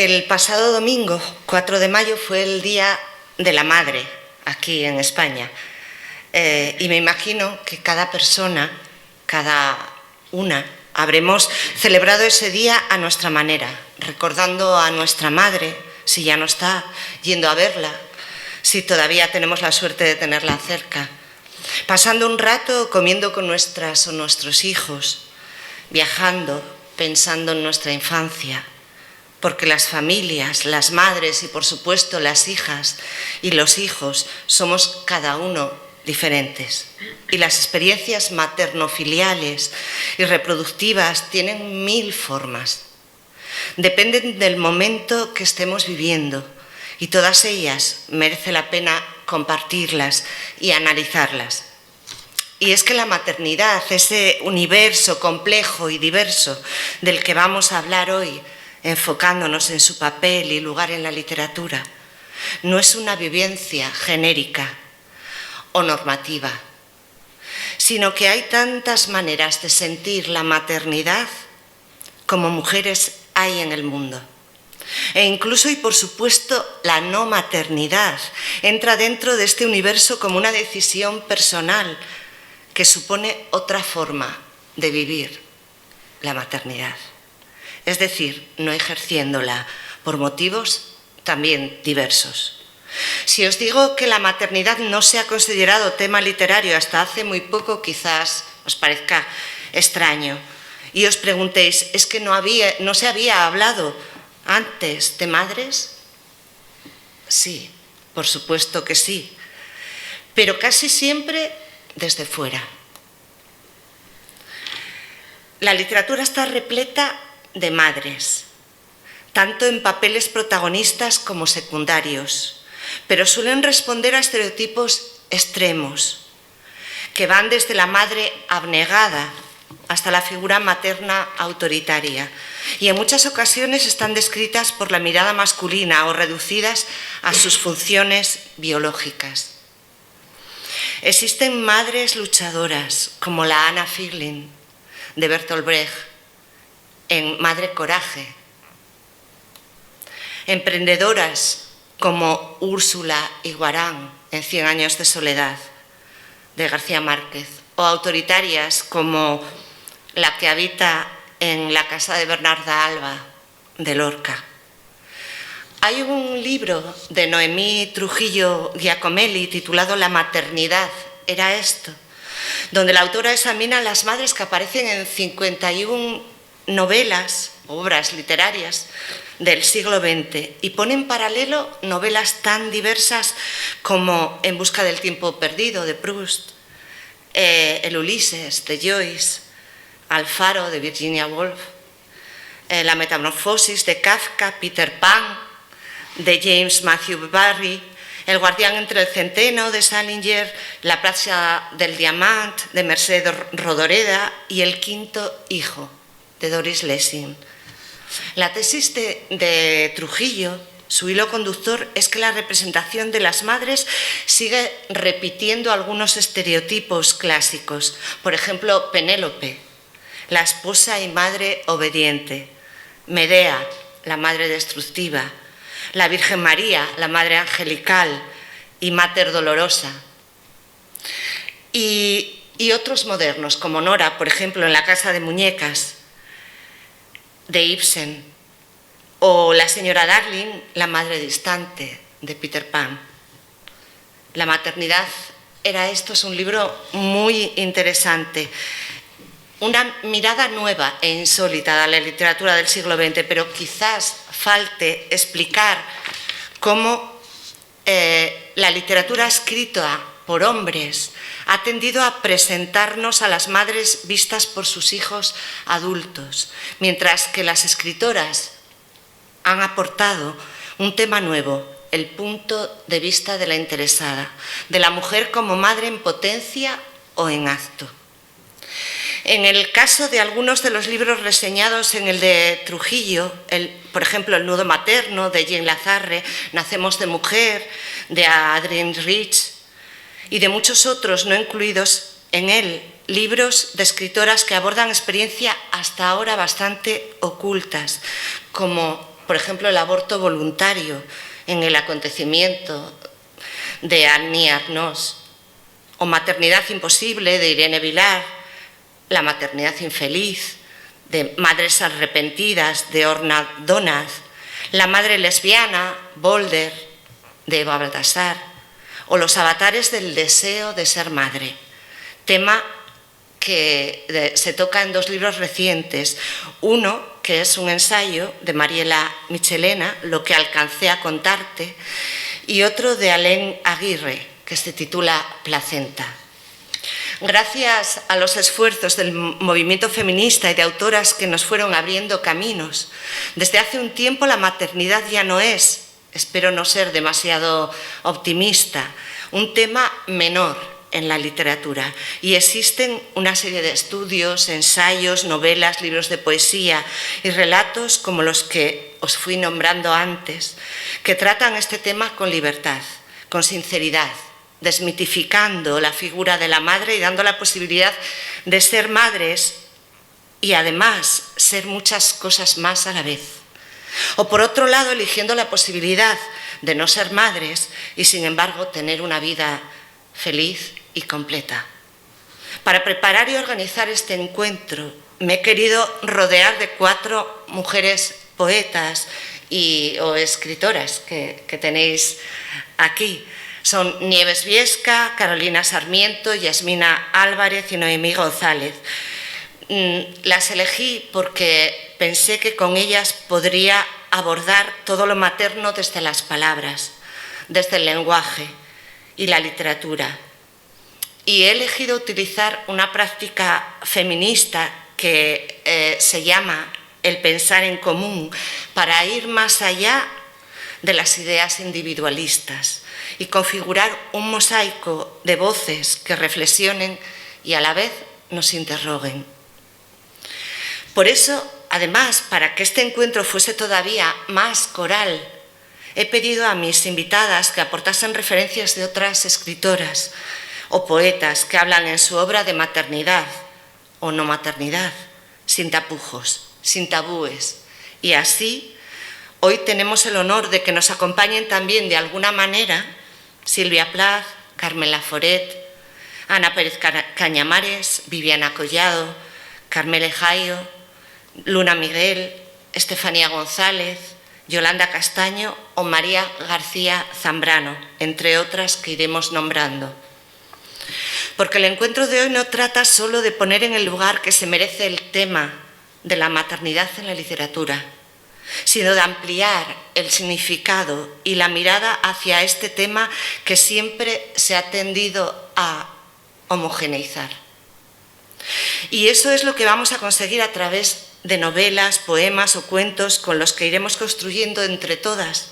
El pasado domingo, 4 de mayo, fue el Día de la Madre aquí en España. Y me imagino que cada persona, cada una, habremos celebrado ese día a nuestra manera, recordando a nuestra madre, si ya no está, yendo a verla, si todavía tenemos la suerte de tenerla cerca, pasando un rato comiendo con nuestras o nuestros hijos, viajando, pensando en nuestra infancia, porque las familias, las madres y por supuesto las hijas y los hijos somos cada uno diferentes. Y las experiencias materno-filiales y reproductivas tienen 1000 formas. Dependen del momento que estemos viviendo y todas ellas merece la pena compartirlas y analizarlas. Y es que la maternidad, ese universo complejo y diverso del que vamos a hablar hoy, enfocándonos en su papel y lugar en la literatura, no es una vivencia genérica o normativa, sino que hay tantas maneras de sentir la maternidad como mujeres hay en el mundo. E incluso y por supuesto la no maternidad entra dentro de este universo como una decisión personal que supone otra forma de vivir la maternidad. Es decir, no ejerciéndola por motivos también diversos. Si os digo que la maternidad no se ha considerado tema literario hasta hace muy poco, quizás os parezca extraño. Y os preguntéis, ¿es que no se había hablado antes de madres? Sí, por supuesto que sí, pero casi siempre desde fuera. La literatura está repleta de madres, tanto en papeles protagonistas como secundarios, pero suelen responder a estereotipos extremos, que van desde la madre abnegada hasta la figura materna autoritaria, y en muchas ocasiones están descritas por la mirada masculina o reducidas a sus funciones biológicas. Existen madres luchadoras, como la Anna Figlin, de Bertolt Brecht, en Madre Coraje. Emprendedoras como Úrsula Iguarán en 100 años de soledad, de García Márquez, o autoritarias como la que habita en la casa de Bernarda Alba, de Lorca. Hay un libro de Noemí Trujillo Giacomelli titulado La maternidad era esto, donde la autora examina las madres que aparecen en 51 novelas, obras literarias del siglo XX, y pone en paralelo novelas tan diversas como En busca del tiempo perdido, de Proust, El Ulises, de Joyce, Alfaro, de Virginia Woolf, La metamorfosis, de Kafka, Peter Pan, de James Matthew Barrie, El guardián entre el centeno, de Salinger, La plaza del diamante, de Mercedes Rodoreda, y El quinto hijo, de Doris Lessing. La tesis de Trujillo, su hilo conductor, es que la representación de las madres sigue repitiendo algunos estereotipos clásicos. Por ejemplo, Penélope, la esposa y madre obediente; Medea, la madre destructiva; la Virgen María, la madre angelical y mater dolorosa. Y otros modernos, como Nora, por ejemplo, en La casa de muñecas, de Ibsen, o la señora Darling, la madre distante, de Peter Pan. La maternidad era esto, es un libro muy interesante, una mirada nueva e insólita a la literatura del siglo XX, pero quizás falte explicar cómo la literatura escrita por hombres ha tendido a presentarnos a las madres vistas por sus hijos adultos, mientras que las escritoras han aportado un tema nuevo, el punto de vista de la interesada, de la mujer como madre en potencia o en acto. En el caso de algunos de los libros reseñados en el de Trujillo, por ejemplo, El nudo materno, de Jean Lazarre, Nacemos de mujer, de Adrienne Rich, y de muchos otros no incluidos en él, libros de escritoras que abordan experiencias hasta ahora bastante ocultas, como por ejemplo, el aborto voluntario en el acontecimiento de Annie Arnaud, o Maternidad imposible de Irene Vilar, La maternidad infeliz de Madres arrepentidas de Orna Donat, La madre lesbiana, Boulder, de Eva Baltasar, o Los avatares del deseo de ser madre, tema que se toca en 2 libros recientes. Uno, que es un ensayo de Mariela Michelena, Lo que alcancé a contarte, y otro de Alain Aguirre, que se titula Placenta. Gracias a los esfuerzos del movimiento feminista y de autoras que nos fueron abriendo caminos, desde hace un tiempo la maternidad ya no es, espero no ser demasiado optimista, un tema menor en la literatura, y existen una serie de estudios, ensayos, novelas, libros de poesía y relatos como los que os fui nombrando antes, que tratan este tema con libertad, con sinceridad, desmitificando la figura de la madre y dando la posibilidad de ser madres y además ser muchas cosas más a la vez. O por otro lado, eligiendo la posibilidad de no ser madres y sin embargo tener una vida feliz y completa. Para preparar y organizar este encuentro me he querido rodear de 4 mujeres poetas o escritoras que tenéis aquí. Son Nieves Viesca, Carolina Sarmiento, Yasmina Álvarez y Noemí González. Las elegí porque pensé que con ellas podría abordar todo lo materno desde las palabras, desde el lenguaje y la literatura. Y he elegido utilizar una práctica feminista que se llama el pensar en común para ir más allá de las ideas individualistas y configurar un mosaico de voces que reflexionen y a la vez nos interroguen. Por eso, además, para que este encuentro fuese todavía más coral, he pedido a mis invitadas que aportasen referencias de otras escritoras o poetas que hablan en su obra de maternidad o no maternidad, sin tapujos, sin tabúes. Y así, hoy tenemos el honor de que nos acompañen también de alguna manera Silvia Plath, Carmen Laforet, Ana Pérez Cañamares, Viviana Collado, Carmele Jaio, Luna Miguel, Estefanía González, Yolanda Castaño o María García Zambrano, entre otras que iremos nombrando. Porque el encuentro de hoy no trata solo de poner en el lugar que se merece el tema de la maternidad en la literatura, sino de ampliar el significado y la mirada hacia este tema que siempre se ha tendido a homogeneizar. Y eso es lo que vamos a conseguir a través de novelas, poemas o cuentos con los que iremos construyendo entre todas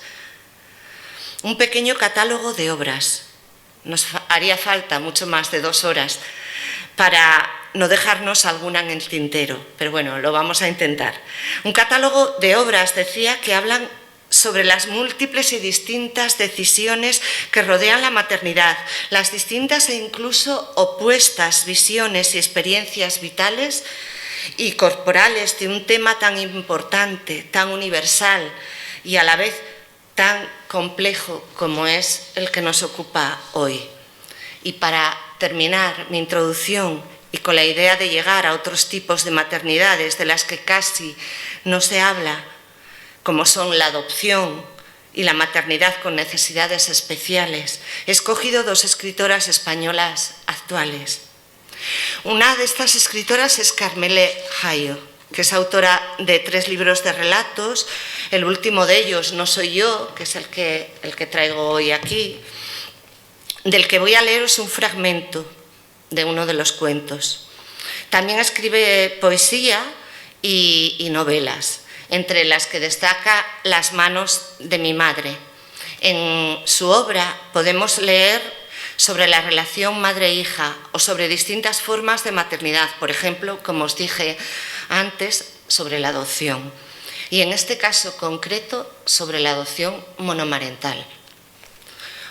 un pequeño catálogo de obras. Nos haría falta mucho más de 2 horas para no dejarnos alguna en el tintero, pero bueno, lo vamos a intentar. Un catálogo de obras, decía, que hablan sobre las múltiples y distintas decisiones que rodean la maternidad, las distintas e incluso opuestas visiones y experiencias vitales y corporales de un tema tan importante, tan universal y a la vez tan complejo como es el que nos ocupa hoy. Y para terminar mi introducción y con la idea de llegar a otros tipos de maternidades de las que casi no se habla, como son la adopción y la maternidad con necesidades especiales, he escogido 2 escritoras españolas actuales. Una de estas escritoras es Carmele Jaio, que es autora de 3 libros de relatos. El último de ellos, No soy yo, que es el que traigo hoy aquí, del que voy a leeros un fragmento de uno de los cuentos. También escribe poesía y novelas, entre las que destaca Las manos de mi madre. En su obra podemos leer sobre la relación madre-hija o sobre distintas formas de maternidad, por ejemplo, como os dije antes, sobre la adopción. Y en este caso concreto, sobre la adopción monomarental.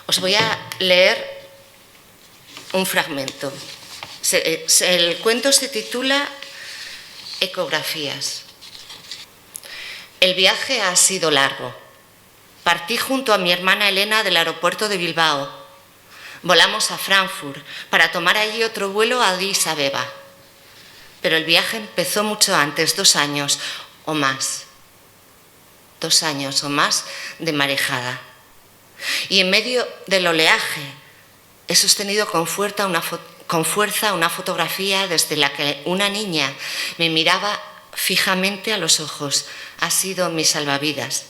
Os voy a leer un fragmento. El cuento se titula Ecografías. El viaje ha sido largo. Partí junto a mi hermana Elena del aeropuerto de Bilbao. Volamos a Frankfurt para tomar allí otro vuelo a Addis Abeba. Pero el viaje empezó mucho antes, 2 años o más. 2 años o más de marejada. Y en medio del oleaje he sostenido con fuerza una fotografía desde la que una niña me miraba fijamente a los ojos. Ha sido mi salvavidas,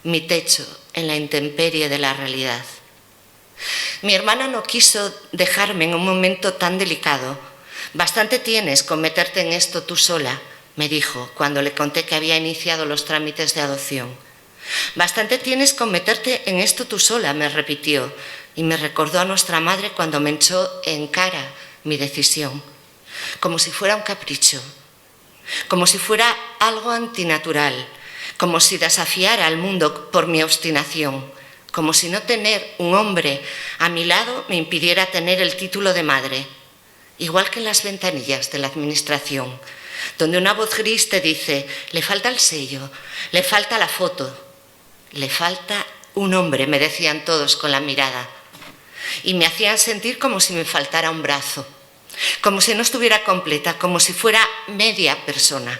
mi techo en la intemperie de la realidad. Mi hermana no quiso dejarme en un momento tan delicado. Bastante tienes con meterte en esto tú sola, me dijo cuando le conté que había iniciado los trámites de adopción. Bastante tienes con meterte en esto tú sola, me repitió, y me recordó a nuestra madre cuando me echó en cara mi decisión, como si fuera un capricho, como si fuera algo antinatural, como si desafiara al mundo por mi obstinación, como si no tener un hombre a mi lado me impidiera tener el título de madre, igual que en las ventanillas de la administración, donde una voz gris te dice, le falta el sello, le falta la foto, le falta un hombre, me decían todos con la mirada, y me hacían sentir como si me faltara un brazo, como si no estuviera completa, como si fuera media persona.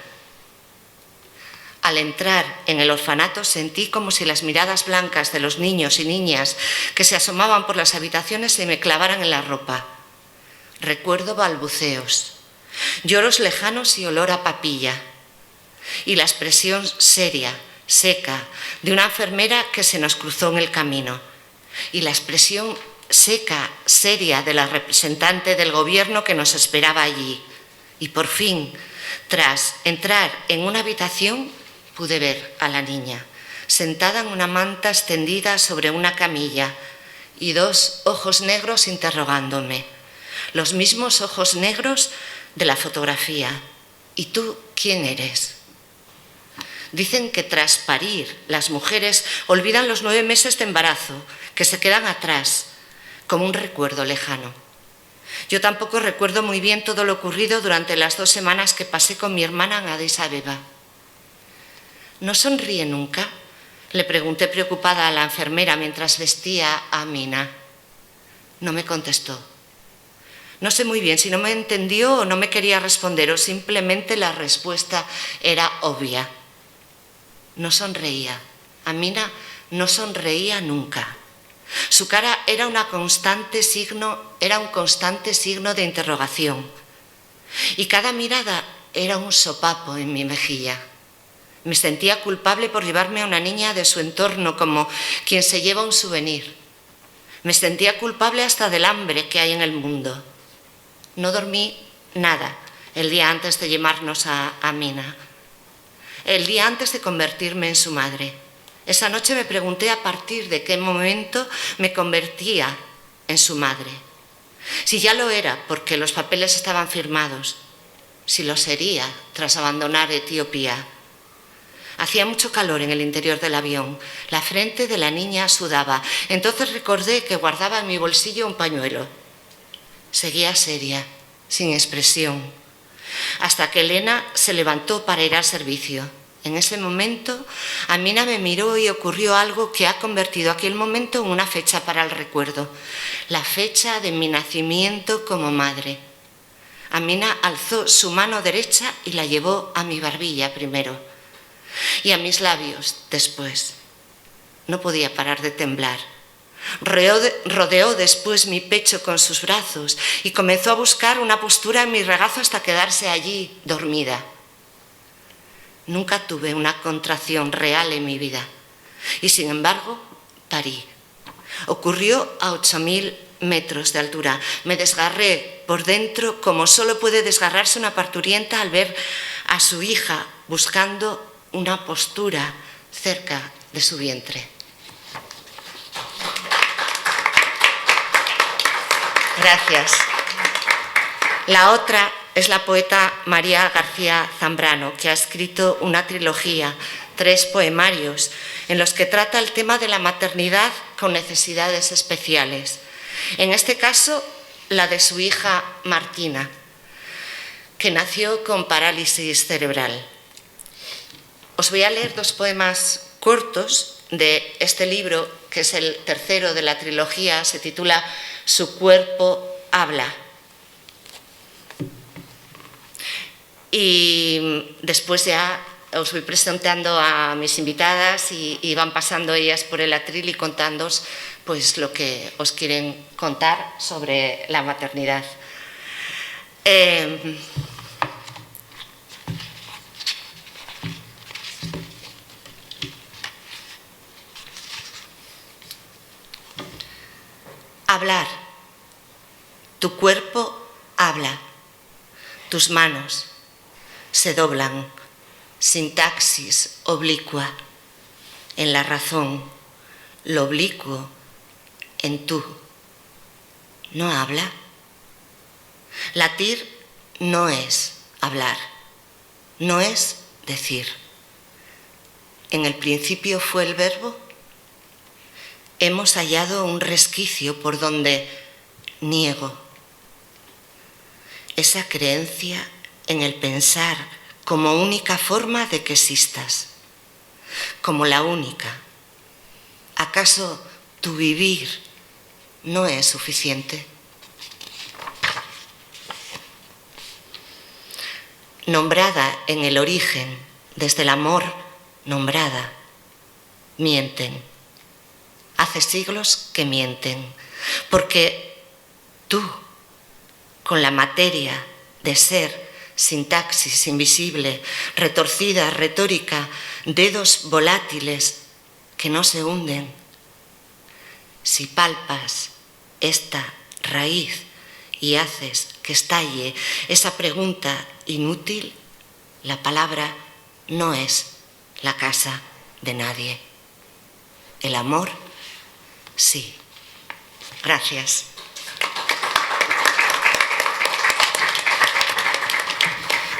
Al entrar en el orfanato sentí como si las miradas blancas de los niños y niñas que se asomaban por las habitaciones se me clavaran en la ropa. Recuerdo balbuceos, lloros lejanos y olor a papilla, y la expresión seria, seca, de una enfermera que se nos cruzó en el camino, y la expresión seca, seria de la representante del gobierno que nos esperaba allí. Y por fin, tras entrar en una habitación, pude ver a la niña, sentada en una manta extendida sobre una camilla, y 2 ojos negros interrogándome, los mismos ojos negros de la fotografía. ¿Y tú quién eres? Dicen que tras parir las mujeres olvidan los 9 meses de embarazo, que se quedan atrás, como un recuerdo lejano. Yo tampoco recuerdo muy bien todo lo ocurrido durante las 2 semanas que pasé con mi hermana en Addis Abeba. ¿No sonríe nunca?, le pregunté preocupada a la enfermera mientras vestía a Amina. No me contestó. No sé muy bien si no me entendió o no me quería responder, o simplemente la respuesta era obvia. No sonreía. Amina no sonreía nunca. Su cara era un constante signo de interrogación. Y cada mirada era un sopapo en mi mejilla. Me sentía culpable por llevarme a una niña de su entorno como quien se lleva un souvenir. Me sentía culpable hasta del hambre que hay en el mundo. No dormí nada el día antes de llevarnos a Amina, el día antes de convertirme en su madre. Esa noche me pregunté a partir de qué momento me convertía en su madre. Si ya lo era porque los papeles estaban firmados, si lo sería tras abandonar Etiopía. Hacía mucho calor en el interior del avión. La frente de la niña sudaba. Entonces recordé que guardaba en mi bolsillo un pañuelo. Seguía seria, sin expresión, hasta que Elena se levantó para ir al servicio. En ese momento, Amina me miró y ocurrió algo que ha convertido aquel momento en una fecha para el recuerdo, la fecha de mi nacimiento como madre. Amina alzó su mano derecha y la llevó a mi barbilla primero, y a mis labios después. No podía parar de temblar. Rodeó después mi pecho con sus brazos y comenzó a buscar una postura en mi regazo hasta quedarse allí dormida. Nunca tuve una contracción real en mi vida y sin embargo parí. Ocurrió a 8.000 metros de altura. Me desgarré por dentro como solo puede desgarrarse una parturienta al ver a su hija buscando una postura cerca de su vientre. Gracias. La otra es la poeta María García Zambrano, que ha escrito una trilogía, 3 poemarios, en los que trata el tema de la maternidad con necesidades especiales. En este caso, la de su hija Martina, que nació con parálisis cerebral. Os voy a leer 2 poemas cortos de este libro, que es el tercero de la trilogía, se titula Su cuerpo habla. Y después ya os voy presentando a mis invitadas y van pasando ellas por el atril y contándoos pues, lo que os quieren contar sobre la maternidad. Hablar. Tu cuerpo habla. Tus manos se doblan. Sintaxis oblicua. En la razón. Lo oblicuo en tú. ¿No habla? Latir no es hablar. No es decir. En el principio fue el verbo. Hemos hallado un resquicio por donde niego esa creencia en el pensar como única forma de que existas, como la única. ¿Acaso tu vivir no es suficiente? Nombrada en el origen, desde el amor nombrada, mienten. Hace siglos que mienten, porque tú, con la materia de ser, sintaxis invisible, retorcida, retórica, dedos volátiles que no se hunden, si palpas esta raíz y haces que estalle esa pregunta inútil, la palabra no es la casa de nadie. El amor, sí. Gracias.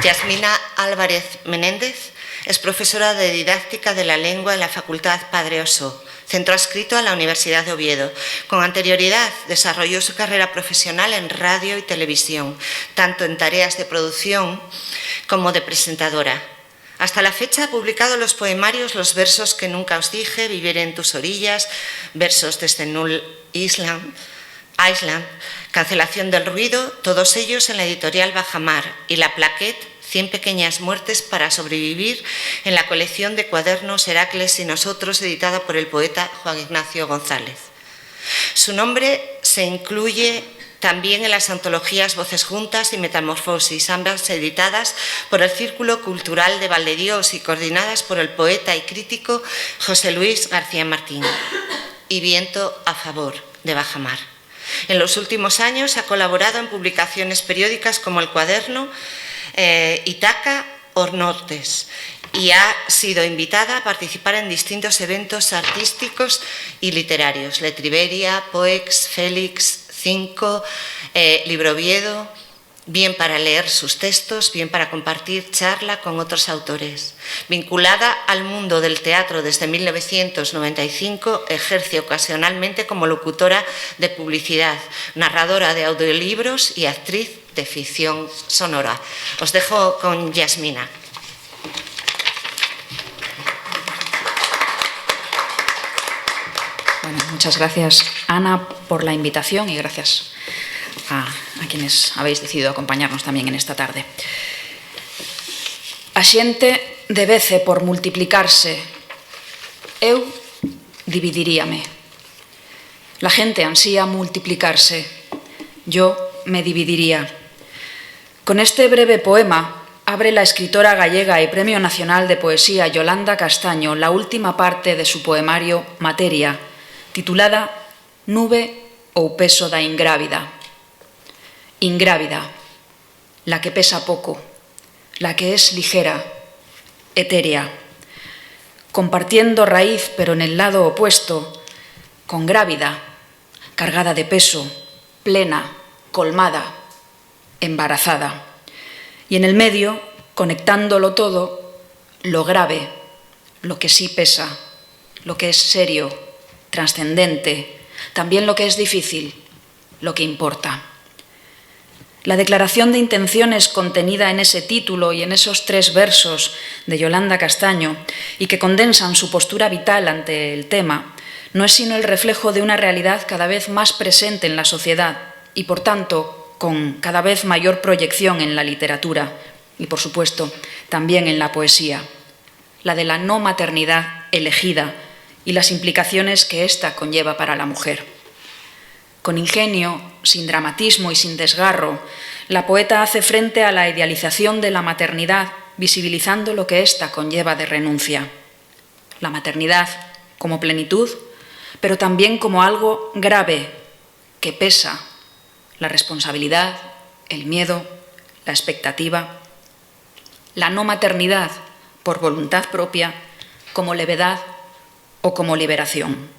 Yasmina Álvarez Menéndez es profesora de didáctica de la lengua en la Facultad Padre Oso, centro adscrito a la Universidad de Oviedo. Con anterioridad desarrolló su carrera profesional en radio y televisión, tanto en tareas de producción como de presentadora. Hasta la fecha ha publicado los poemarios Los versos que nunca os dije, Vivir en tus orillas, Versos desde Null Island, Cancelación del ruido, todos ellos en la editorial Bajamar, y La plaquette, 100 pequeñas muertes para sobrevivir, en la colección de cuadernos Heracles y nosotros, editada por el poeta Juan Ignacio González. Su nombre se incluye también en las antologías Voces Juntas y Metamorfosis, ambas editadas por el Círculo Cultural de Valdedios y coordinadas por el poeta y crítico José Luis García Martín, y Viento a favor, de Bajamar. En los últimos años ha colaborado en publicaciones periódicas como El Cuaderno, Itaca o Nortes, y ha sido invitada a participar en distintos eventos artísticos y literarios: Letriberia, Poex, Félix, 5, Libro Oviedo, bien para leer sus textos, bien para compartir charla con otros autores. Vinculada al mundo del teatro desde 1995, ejerce ocasionalmente como locutora de publicidad, narradora de audiolibros y actriz de ficción sonora. Os dejo con Yasmina. Bueno, muchas gracias, Ana, por la invitación, y gracias a quienes habéis decidido acompañarnos también en esta tarde. A xente devece por multiplicarse, eu dividiríame. La gente ansía multiplicarse, yo me dividiría. Con este breve poema abre la escritora gallega y Premio Nacional de Poesía Yolanda Castaño la última parte de su poemario Materia, titulada Nube ou peso da ingrávida. Ingrávida, la que pesa poco, la que es ligera, etérea, compartiendo raíz pero en el lado opuesto, con grávida, cargada de peso, plena, colmada, embarazada. Y en el medio, conectándolo todo, lo grave, lo que sí pesa, lo que es serio, trascendente, también lo que es difícil, lo que importa. La declaración de intenciones contenida en ese título y en esos 3 versos de Yolanda Castaño, y que condensan su postura vital ante el tema, no es sino el reflejo de una realidad cada vez más presente en la sociedad y, por tanto, con cada vez mayor proyección en la literatura y, por supuesto, también en la poesía, la de la no maternidad elegida y las implicaciones que ésta conlleva para la mujer. Con ingenio, sin dramatismo y sin desgarro, la poeta hace frente a la idealización de la maternidad, visibilizando lo que ésta conlleva de renuncia. La maternidad como plenitud, pero también como algo grave, que pesa, la responsabilidad, el miedo, la expectativa. La no maternidad, por voluntad propia, como levedad o como liberación.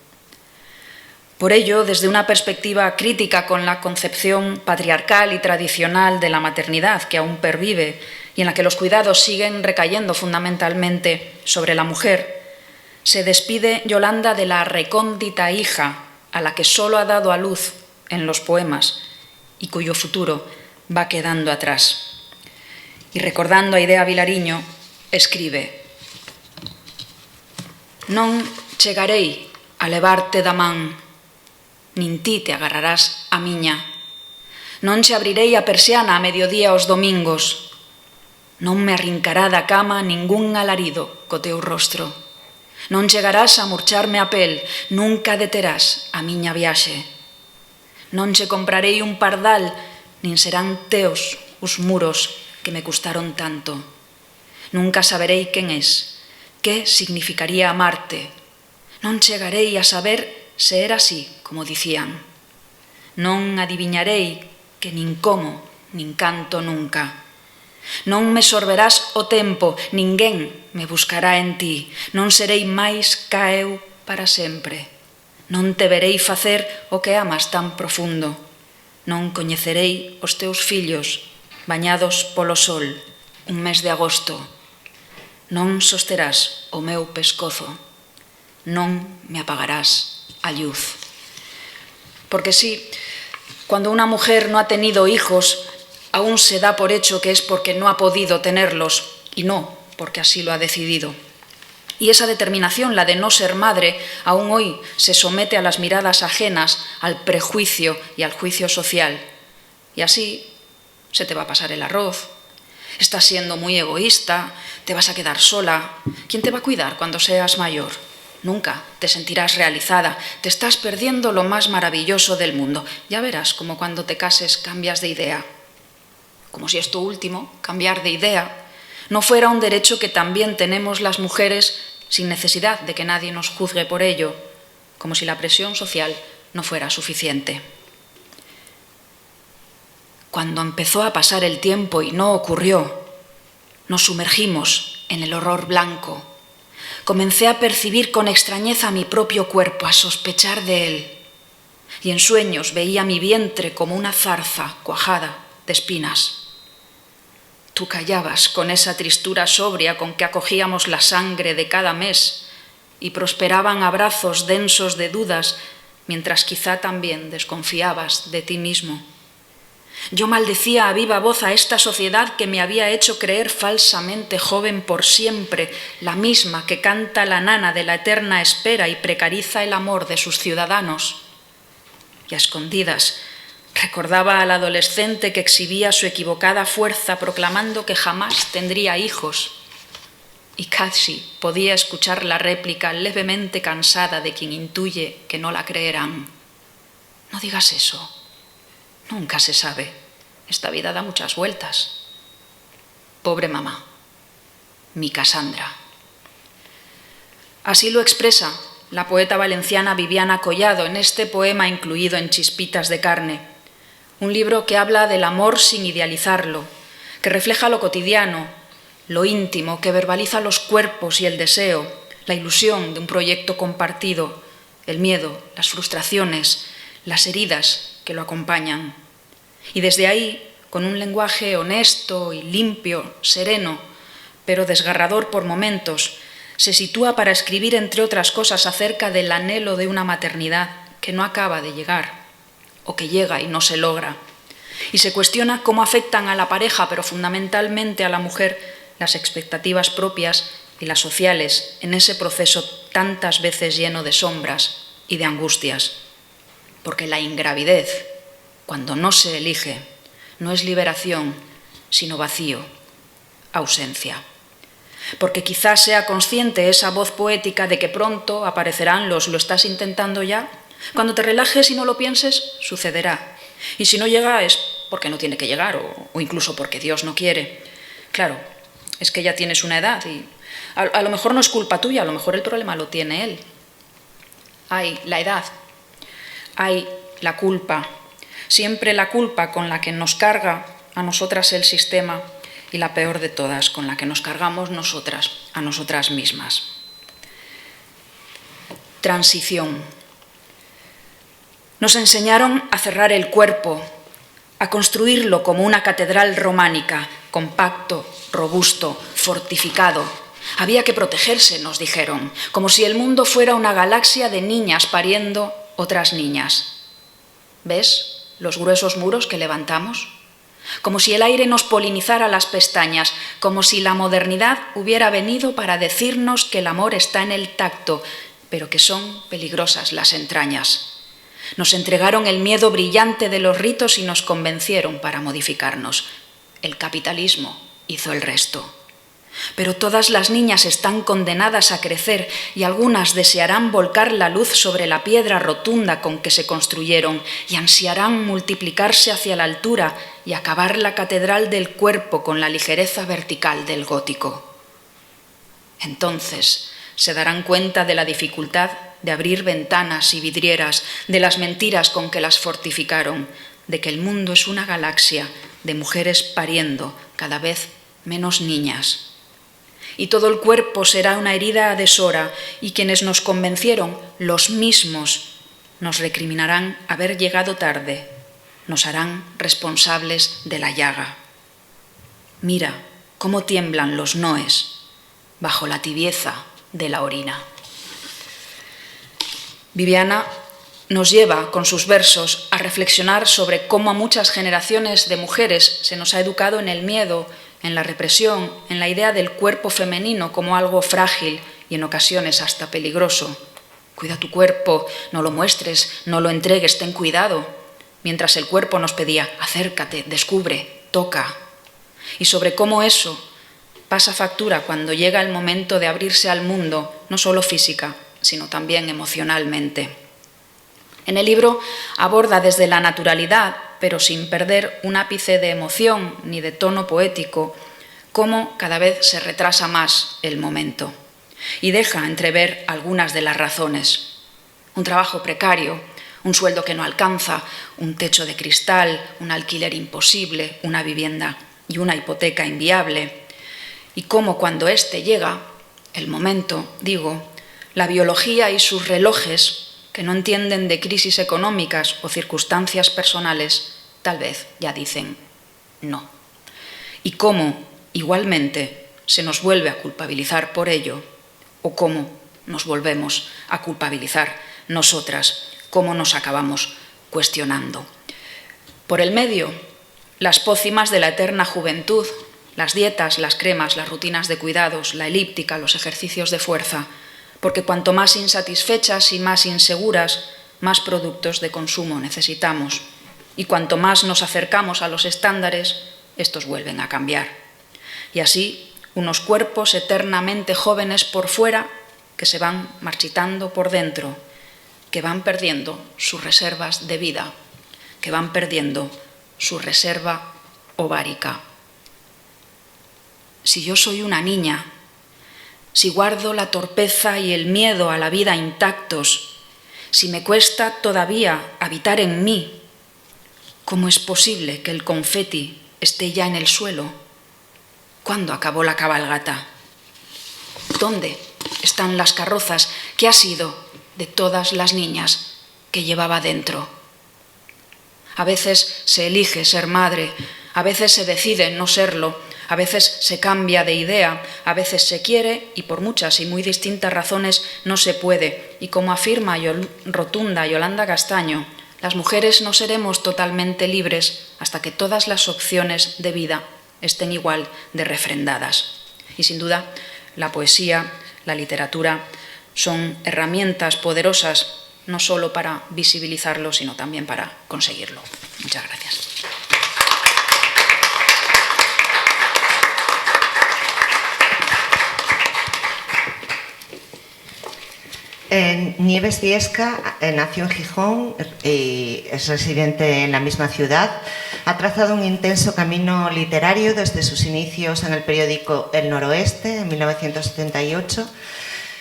Por ello, desde una perspectiva crítica con la concepción patriarcal y tradicional de la maternidad que aún pervive y en la que los cuidados siguen recayendo fundamentalmente sobre la mujer, se despide Yolanda de la recóndita hija a la que solo ha dado a luz en los poemas y cuyo futuro va quedando atrás. Y recordando a Idea Vilariño, escribe: «Non chegarei a levarte da man, nin ti te agarrarás a miña. Non che abrirei a persiana a mediodía os domingos. Non me arrincará da cama ningún alarido co teu rostro. Non chegarás a murcharme a pel, nunca deterás a miña viaxe. Non che comprarei un pardal, nin serán teus os muros que me custaron tanto. Nunca saberei quen es, que significaría amarte. Non chegarei a saber se era así, como dicían. Non adiviñarei que nin como, nin canto nunca. Non me sorberás o tempo, ninguén me buscará en ti. Non serei máis ca eu para sempre. Non te verei facer o que amas tan profundo. Non coñecerei os teus fillos, bañados polo sol, un mes de agosto. Non sosterás o meu pescozo. Non me apagarás a luz». Porque sí, cuando una mujer no ha tenido hijos, aún se da por hecho que es porque no ha podido tenerlos y no porque así lo ha decidido. Y esa determinación, la de no ser madre, aún hoy se somete a las miradas ajenas, al prejuicio y al juicio social. Y así se te va a pasar el arroz. Estás siendo muy egoísta, te vas a quedar sola. ¿Quién te va a cuidar cuando seas mayor? Nunca te sentirás realizada, te estás perdiendo lo más maravilloso del mundo. Ya verás como cuando te cases cambias de idea. Como si esto último, cambiar de idea, no fuera un derecho que también tenemos las mujeres sin necesidad de que nadie nos juzgue por ello, como si la presión social no fuera suficiente. Cuando empezó a pasar el tiempo y no ocurrió, nos sumergimos en el horror blanco. Comencé a percibir con extrañeza mi propio cuerpo, a sospechar de él. Y en sueños veía mi vientre como una zarza cuajada de espinas. Tú callabas con esa tristura sobria con que acogíamos la sangre de cada mes y prosperaban abrazos densos de dudas, mientras quizá también desconfiabas de ti mismo. Yo maldecía a viva voz a esta sociedad que me había hecho creer falsamente joven por siempre, la misma que canta la nana de la eterna espera y precariza el amor de sus ciudadanos. Y a escondidas recordaba al adolescente que exhibía su equivocada fuerza proclamando que jamás tendría hijos. Y casi podía escuchar la réplica levemente cansada de quien intuye que no la creerán. No digas eso. Nunca se sabe. Esta vida da muchas vueltas. Pobre mamá. Mi Cassandra. Así lo expresa la poeta valenciana Viviana Collado en este poema incluido en Chispitas de carne. Un libro que habla del amor sin idealizarlo, que refleja lo cotidiano, lo íntimo, que verbaliza los cuerpos y el deseo, la ilusión de un proyecto compartido, el miedo, las frustraciones, las heridas que lo acompañan. Y desde ahí, con un lenguaje honesto y limpio, sereno, pero desgarrador por momentos, se sitúa para escribir, entre otras cosas, acerca del anhelo de una maternidad que no acaba de llegar, o que llega y no se logra, y se cuestiona cómo afectan a la pareja, pero fundamentalmente a la mujer, las expectativas propias y las sociales en ese proceso tantas veces lleno de sombras y de angustias. Porque la ingravidez, cuando no se elige, no es liberación, sino vacío, ausencia. Porque quizás sea consciente esa voz poética de que pronto aparecerán los «lo estás intentando ya». Cuando te relajes y no lo pienses, sucederá. Y si no llega es porque no tiene que llegar o incluso porque Dios no quiere. Claro, es que ya tienes una edad y a lo mejor no es culpa tuya, a lo mejor el problema lo tiene él. Hay la edad, hay la culpa, siempre la culpa con la que nos carga a nosotras el sistema y la peor de todas, con la que nos cargamos nosotras, a nosotras mismas. Transición. Nos enseñaron a cerrar el cuerpo, a construirlo como una catedral románica, compacto, robusto, fortificado. Había que protegerse, nos dijeron, como si el mundo fuera una galaxia de niñas pariendo otras niñas. ¿Ves los gruesos muros que levantamos? Como si el aire nos polinizara las pestañas, como si la modernidad hubiera venido para decirnos que el amor está en el tacto, pero que son peligrosas las entrañas. Nos entregaron el miedo brillante de los ritos y nos convencieron para modificarnos. El capitalismo hizo el resto. Pero todas las niñas están condenadas a crecer y algunas desearán volcar la luz sobre la piedra rotunda con que se construyeron y ansiarán multiplicarse hacia la altura y acabar la catedral del cuerpo con la ligereza vertical del gótico. Entonces se darán cuenta de la dificultad de abrir ventanas y vidrieras, de las mentiras con que las fortificaron, de que el mundo es una galaxia de mujeres pariendo cada vez menos niñas. Y todo el cuerpo será una herida a deshora, y quienes nos convencieron, los mismos, nos recriminarán haber llegado tarde, nos harán responsables de la llaga. Mira cómo tiemblan los noes bajo la tibieza de la orina. Viviana nos lleva, con sus versos, a reflexionar sobre cómo a muchas generaciones de mujeres se nos ha educado en el miedo, en la represión, en la idea del cuerpo femenino como algo frágil y en ocasiones hasta peligroso. Cuida tu cuerpo, no lo muestres, no lo entregues, ten cuidado. Mientras el cuerpo nos pedía, acércate, descubre, toca. Y sobre cómo eso pasa factura cuando llega el momento de abrirse al mundo, no solo física, sino también emocionalmente. En el libro aborda desde la naturalidad, pero sin perder un ápice de emoción ni de tono poético, cómo cada vez se retrasa más el momento y deja entrever algunas de las razones. Un trabajo precario, un sueldo que no alcanza, un techo de cristal, un alquiler imposible, una vivienda y una hipoteca inviable. Y cómo cuando éste llega, el momento, digo, la biología y sus relojes, que no entienden de crisis económicas o circunstancias personales, tal vez ya dicen no. Y cómo, igualmente, se nos vuelve a culpabilizar por ello, o cómo nos volvemos a culpabilizar nosotras, cómo nos acabamos cuestionando. Por el medio, las pócimas de la eterna juventud, las dietas, las cremas, las rutinas de cuidados, la elíptica, los ejercicios de fuerza, porque cuanto más insatisfechas y más inseguras, más productos de consumo necesitamos. Y cuanto más nos acercamos a los estándares, estos vuelven a cambiar. Y así, unos cuerpos eternamente jóvenes por fuera que se van marchitando por dentro, que van perdiendo sus reservas de vida, que van perdiendo su reserva ovárica. Si yo soy una niña, si guardo la torpeza y el miedo a la vida intactos, si me cuesta todavía habitar en mí, ¿cómo es posible que el confeti esté ya en el suelo? ¿Cuándo acabó la cabalgata? ¿Dónde están las carrozas? ¿Qué ha sido de todas las niñas que llevaba dentro? A veces se elige ser madre, a veces se decide no serlo, a veces se cambia de idea, a veces se quiere y por muchas y muy distintas razones no se puede. Y como afirma rotunda Yolanda Castaño, Las mujeres no seremos totalmente libres hasta que todas las opciones de vida estén igual de refrendadas. Y sin duda, la poesía, la literatura, son herramientas poderosas no solo para visibilizarlo, sino también para conseguirlo. Muchas gracias. Nieves Viesca nació en Gijón y es residente en la misma ciudad. Ha trazado un intenso camino literario desde sus inicios en el periódico El Noroeste, en 1978.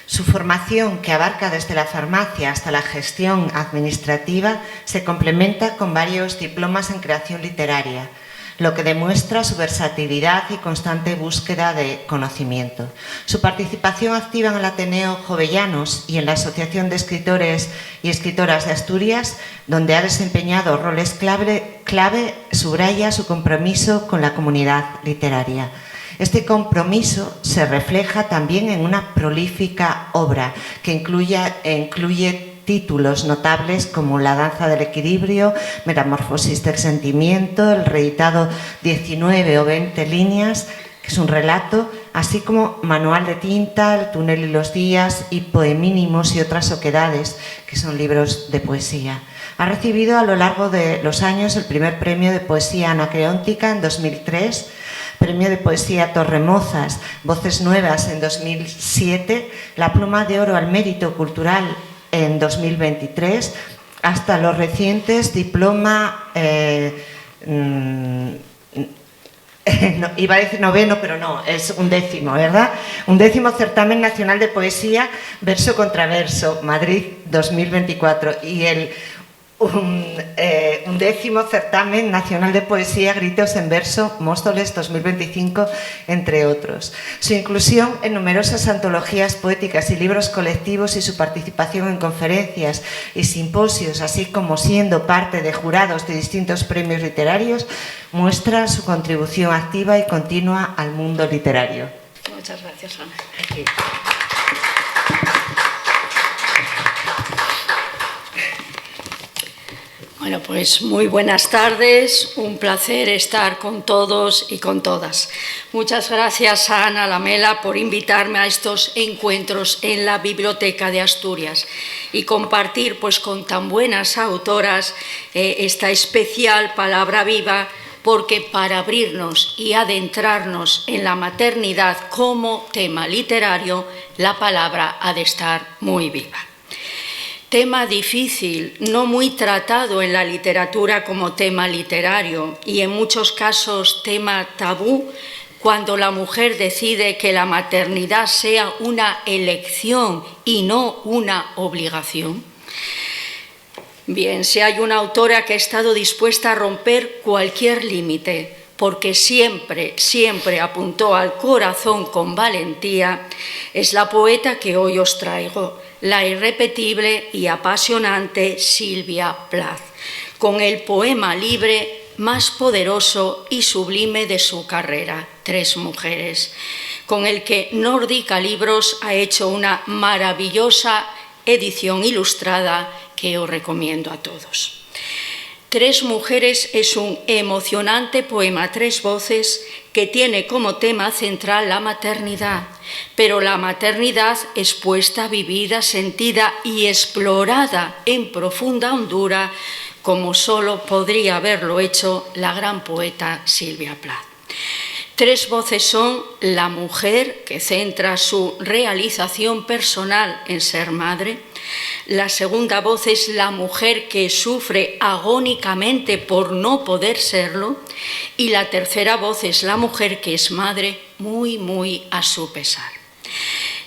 Su formación, que abarca desde la farmacia hasta la gestión administrativa, se complementa con varios diplomas en creación literaria, lo que demuestra su versatilidad y constante búsqueda de conocimiento. Su participación activa en el Ateneo Jovellanos y en la Asociación de Escritores y Escritoras de Asturias, donde ha desempeñado roles clave, subraya su compromiso con la comunidad literaria. Este compromiso se refleja también en una prolífica obra que incluye títulos notables como La danza del equilibrio, Metamorfosis del sentimiento, el reeditado 19 o 20 líneas, que es un relato, así como Manual de tinta, El túnel y los días y Poemínimos y otras oquedades, que son libros de poesía. Ha recibido a lo largo de los años el primer premio de poesía anacreóntica en 2003, Premio de Poesía Torremozas, Voces Nuevas en 2007, la Pluma de Oro al Mérito Cultural en 2023, hasta los recientes diploma, iba a decir noveno, pero no, es 11º, ¿verdad? 11º Certamen Nacional de Poesía, Verso contra Verso, Madrid 2024, y el 11º Certamen Nacional de Poesía, Gritos en Verso, Móstoles 2025, entre otros. Su inclusión en numerosas antologías poéticas y libros colectivos y su participación en conferencias y simposios, así como siendo parte de jurados de distintos premios literarios, muestra su contribución activa y continua al mundo literario. Muchas gracias, Ana. Aquí. Bueno, pues muy buenas tardes, un placer estar con todos y con todas. Muchas gracias a Ana Lamela por invitarme a estos encuentros en la Biblioteca de Asturias y compartir pues con tan buenas autoras esta especial palabra viva, porque para abrirnos y adentrarnos en la maternidad como tema literario, la palabra ha de estar muy viva. Tema difícil, no muy tratado en la literatura como tema literario y en muchos casos tema tabú, cuando la mujer decide que la maternidad sea una elección y no una obligación. Bien, si hay una autora que ha estado dispuesta a romper cualquier límite, porque siempre, siempre apuntó al corazón con valentía, es la poeta que hoy os traigo, la irrepetible y apasionante Silvia Plath, con el poema libre más poderoso y sublime de su carrera, Tres mujeres, con el que Nórdica Libros ha hecho una maravillosa edición ilustrada que os recomiendo a todos. Tres mujeres es un emocionante poema a tres voces que tiene como tema central la maternidad, pero la maternidad expuesta, vivida, sentida y explorada en profunda hondura, como solo podría haberlo hecho la gran poeta Silvia Plath. Tres voces son la mujer, que centra su realización personal en ser madre. La segunda voz es la mujer que sufre agónicamente por no poder serlo. Y la tercera voz es la mujer que es madre muy, muy a su pesar.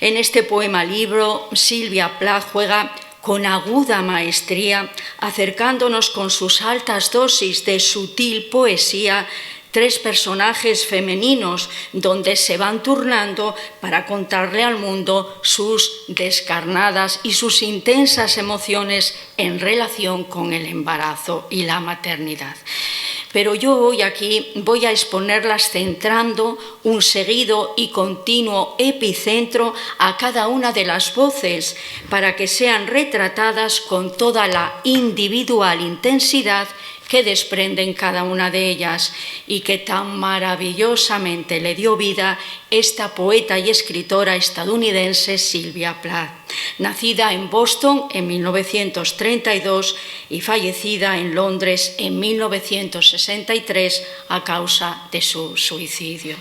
En este poema libro, Silvia Plath juega con aguda maestría, acercándonos con sus altas dosis de sutil poesía, tres personajes femeninos donde se van turnando para contarle al mundo sus descarnadas y sus intensas emociones en relación con el embarazo y la maternidad. pero yo hoy aquí voy a exponerlas centrando un seguido y continuo epicentro a cada una de las voces para que sean retratadas con toda la individual intensidad que desprenden cada una de ellas y que tan maravillosamente le dio vida esta poeta y escritora estadounidense Sylvia Plath, nacida en Boston en 1932 y fallecida en Londres en 1963 a causa de su suicidio.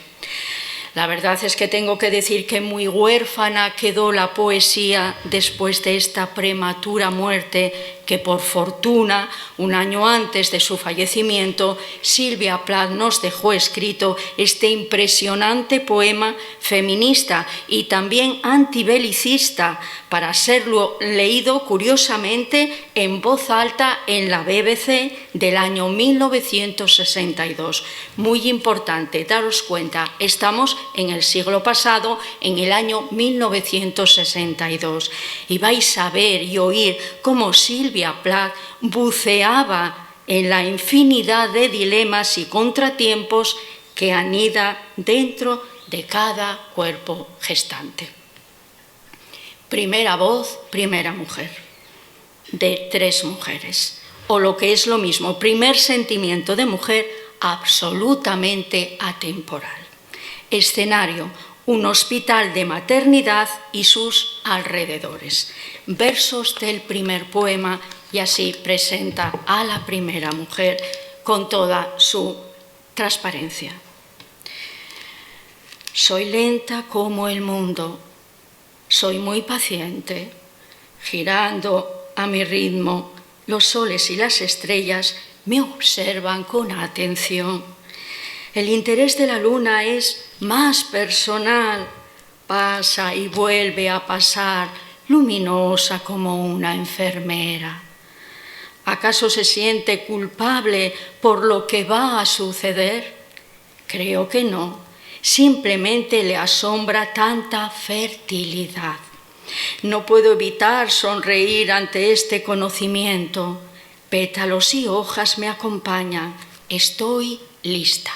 La verdad es que tengo que decir que muy huérfana quedó la poesía después de esta prematura muerte que, por fortuna, un año antes de su fallecimiento, Sylvia Plath nos dejó escrito este impresionante poema feminista y también antibelicista para serlo leído curiosamente en voz alta en la BBC del año 1962. Muy importante, daros cuenta, estamos en el siglo pasado, en el año 1962, y vais a ver y oír cómo Sylvia Plath buceaba en la infinidad de dilemas y contratiempos que anida dentro de cada cuerpo gestante. Primera voz, primera mujer, de 3 mujeres, o lo que es lo mismo, primer sentimiento de mujer absolutamente atemporal. Escenario, un hospital de maternidad y sus alrededores. Versos del primer poema, y así presenta a la primera mujer con toda su transparencia. Soy lenta como el mundo, soy muy paciente, girando a mi ritmo, los soles y las estrellas me observan con atención. El interés de la luna es más personal, pasa y vuelve a pasar, luminosa como una enfermera. ¿Acaso se siente culpable por lo que va a suceder? Creo que no, simplemente le asombra tanta fertilidad. No puedo evitar sonreír ante este conocimiento. Pétalos y hojas me acompañan, estoy lista.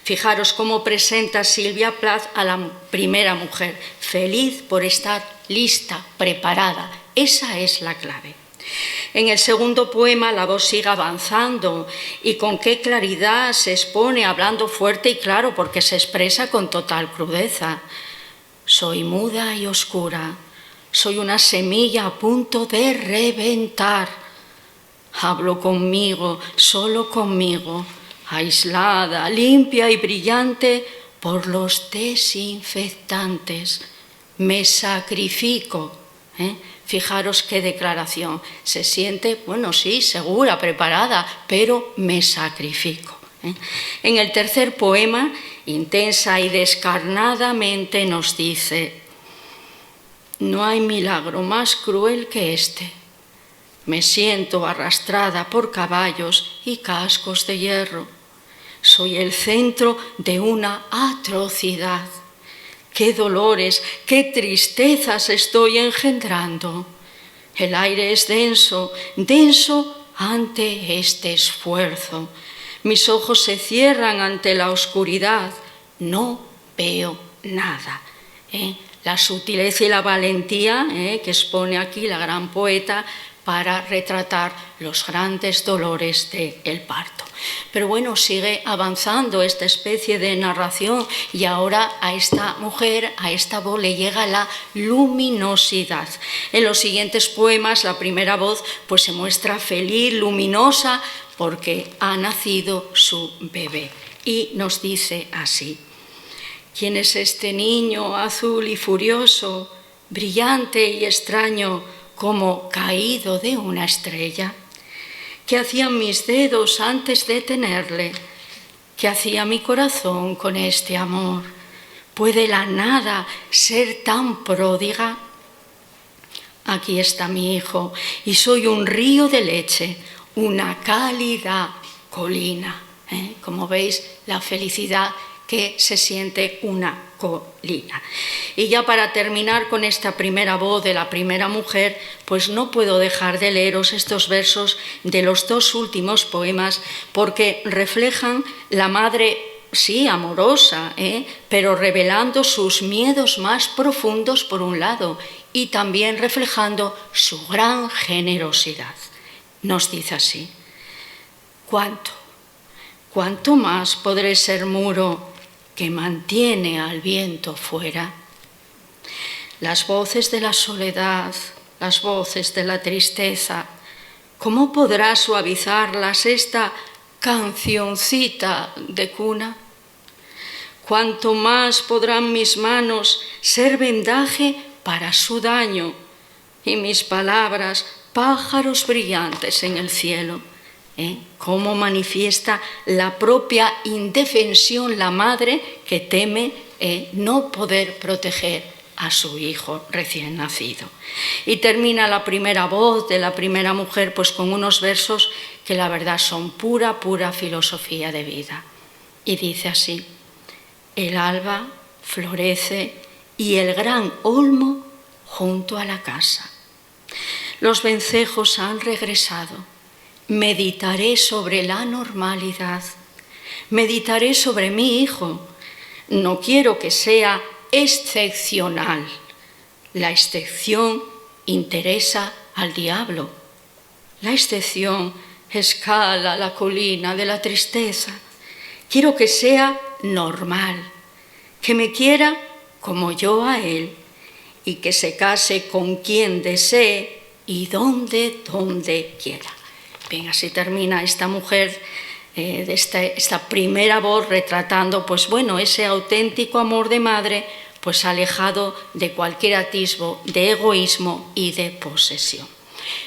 Fijaros cómo presenta Sylvia Plath a la primera mujer, feliz por estar lista, preparada. Esa es la clave. En el segundo poema la voz sigue avanzando y con qué claridad se expone, hablando fuerte y claro, porque se expresa con total crudeza. Soy muda y oscura, soy una semilla a punto de reventar. Hablo conmigo, solo conmigo, aislada, limpia y brillante por los desinfectantes. Me sacrifico. Fijaros qué declaración. Se siente, bueno, sí, segura, preparada, pero me sacrifico. En el tercer poema, intensa y descarnadamente nos dice: no hay milagro más cruel que este. Me siento arrastrada por caballos y cascos de hierro. Soy el centro de una atrocidad. ¡Qué dolores, qué tristezas estoy engendrando! El aire es denso, denso ante este esfuerzo. Mis ojos se cierran ante la oscuridad. No veo nada. La sutileza y la valentía que expone aquí la gran poeta para retratar los grandes dolores del parto. Pero bueno, sigue avanzando esta especie de narración y ahora a esta mujer, a esta voz le llega la luminosidad. En los siguientes poemas la primera voz pues se muestra feliz, luminosa, porque ha nacido su bebé. Y nos dice así: ¿quién es este niño azul y furioso, brillante y extraño, como caído de una estrella? ¿Qué hacían mis dedos antes de tenerle? ¿Qué hacía mi corazón con este amor? ¿Puede la nada ser tan pródiga? Aquí está mi hijo, y soy un río de leche, una cálida colina. Como veis, la felicidad que se siente una colina. Y ya para terminar con esta primera voz de la primera mujer, pues no puedo dejar de leeros estos versos de los dos últimos poemas, porque reflejan la madre, sí, amorosa, pero revelando sus miedos más profundos por un lado y también reflejando su gran generosidad. Nos dice así: ¿Cuánto más podré ser muro que mantiene al viento fuera? Las voces de la soledad, las voces de la tristeza, ¿cómo podrá suavizarlas esta cancioncita de cuna? ¿Cuánto más podrán mis manos ser vendaje para su daño y mis palabras pájaros brillantes en el cielo? Cómo manifiesta la propia indefensión la madre que teme no poder proteger a su hijo recién nacido. Y termina la primera voz de la primera mujer pues con unos versos que la verdad son pura filosofía de vida. Y dice así: el alba florece y el gran olmo junto a la casa. Los vencejos han regresado. Meditaré sobre la normalidad, meditaré sobre mi hijo. No quiero que sea excepcional. La excepción interesa al diablo. La excepción escala la colina de la tristeza. Quiero que sea normal, que me quiera como yo a él y que se case con quien desee y donde quiera. Bien, así termina esta mujer, esta primera voz retratando, pues bueno, ese auténtico amor de madre, pues alejado de cualquier atisbo de egoísmo y de posesión.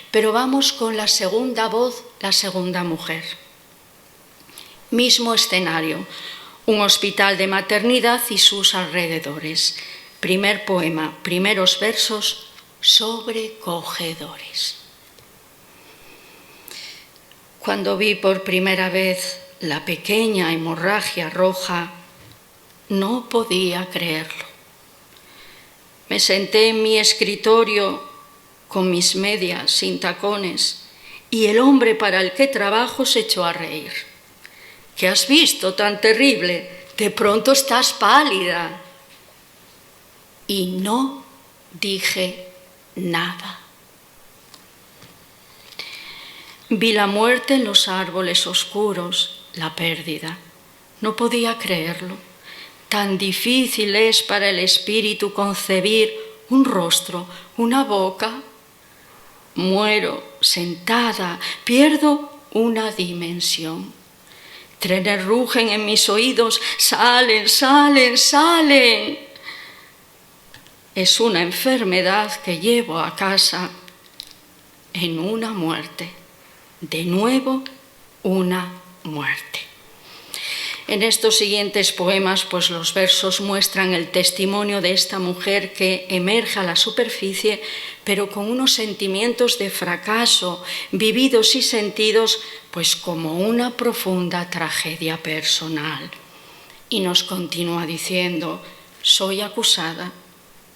Pero vamos con la segunda voz, la segunda mujer. Mismo escenario, un hospital de maternidad y sus alrededores. Primer poema, primeros versos sobrecogedores. Cuando vi por primera vez la pequeña hemorragia roja, no podía creerlo. Me senté en mi escritorio con mis medias sin tacones y el hombre para el que trabajo se echó a reír. ¿Qué has visto tan terrible? De pronto estás pálida. Y no dije nada. Vi la muerte en los árboles oscuros, la pérdida. No podía creerlo. Tan difícil es para el espíritu concebir un rostro, una boca. Muero sentada, pierdo una dimensión. Trenes rugen en mis oídos, salen. Es una enfermedad que llevo a casa en una muerte. De nuevo, una muerte. En estos siguientes poemas, pues los versos muestran el testimonio de esta mujer que emerge a la superficie, pero con unos sentimientos de fracaso, vividos y sentidos, pues como una profunda tragedia personal. Y nos continúa diciendo: soy acusada,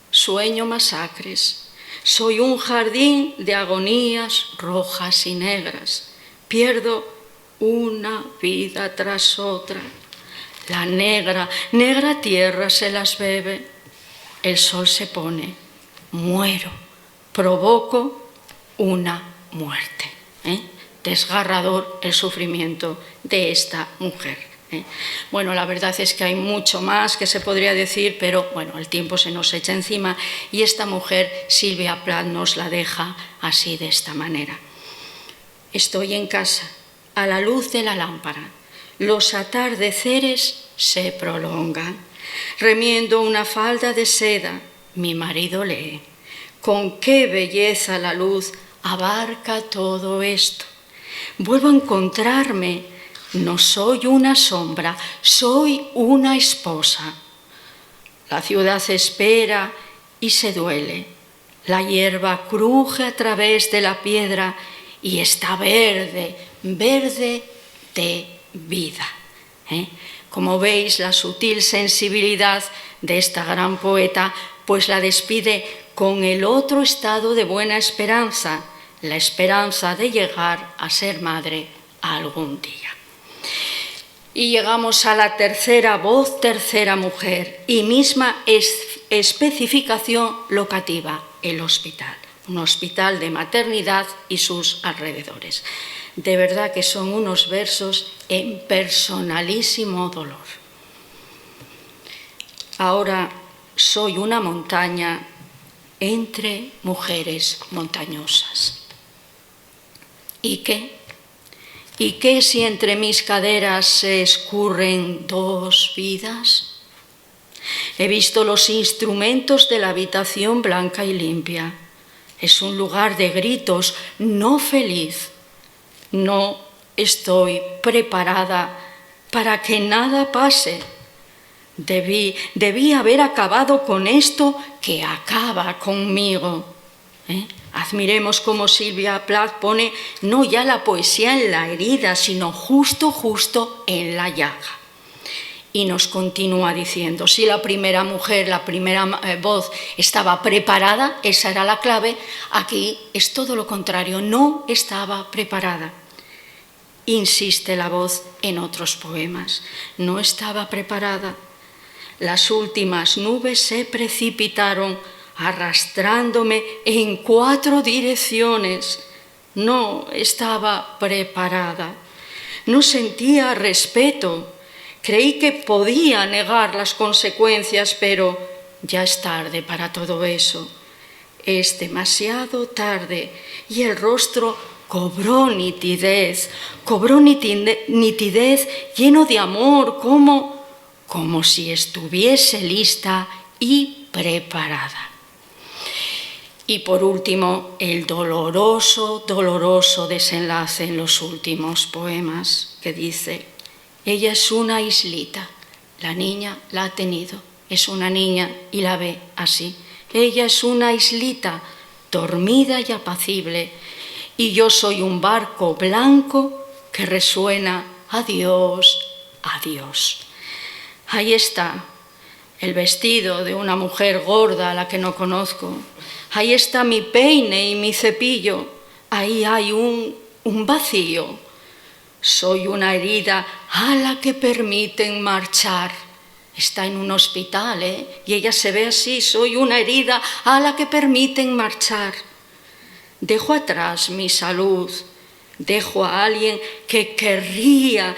sueño masacres, soy un jardín de agonías rojas y negras, pierdo una vida tras otra. La negra tierra se las bebe, el sol se pone, muero, provoco una muerte. Desgarrador el sufrimiento de esta mujer. Bueno, la verdad es que hay mucho más que se podría decir, pero bueno, el tiempo se nos echa encima y esta mujer, Silvia Plath, nos la deja así, de esta manera. Estoy en casa, a la luz de la lámpara. Los atardeceres se prolongan. Remiendo una falda de seda, mi marido lee. Con qué belleza la luz abarca todo esto. Vuelvo a encontrarme. No soy una sombra, soy una esposa. La ciudad espera y se duele. La hierba cruje a través de la piedra y está verde de vida. Como veis, la sutil sensibilidad de esta gran poeta pues la despide con el otro estado de buena esperanza, la esperanza de llegar a ser madre algún día. Y llegamos a la tercera voz, tercera mujer, y misma especificación locativa, el hospital, un hospital de maternidad y sus alrededores. De verdad que son unos versos en personalísimo dolor. Ahora soy una montaña entre mujeres montañosas. ¿Y qué? ¿Y qué si entre mis caderas se escurren dos vidas? He visto los instrumentos de la habitación blanca y limpia. Es un lugar de gritos, no feliz. No estoy preparada para que nada pase. Debí haber acabado con esto que acaba conmigo. Admiremos cómo Silvia Plath pone no ya la poesía en la herida, sino justo en la llaga. Y nos continúa diciendo, si la primera mujer, la primera voz estaba preparada, esa era la clave, aquí es todo lo contrario, no estaba preparada. Insiste la voz en otros poemas, no estaba preparada. Las últimas nubes se precipitaron arrastrándome en 4 direcciones. No estaba preparada. No sentía respeto. Creí que podía negar las consecuencias, pero ya es tarde para todo eso. Es demasiado tarde y el rostro cobró nitidez lleno de amor, como si estuviese lista y preparada. Y por último, el doloroso desenlace en los últimos poemas, que dice: ella es una islita, la niña la ha tenido, es una niña y la ve así. Ella es una islita, dormida y apacible, y yo soy un barco blanco que resuena adiós, adiós. Ahí está el vestido de una mujer gorda a la que no conozco. Ahí está mi peine y mi cepillo. Ahí hay un vacío. Soy una herida a la que permiten marchar. Está en un hospital, y ella se ve así. Soy una herida a la que permiten marchar. Dejo atrás mi salud. Dejo a alguien que querría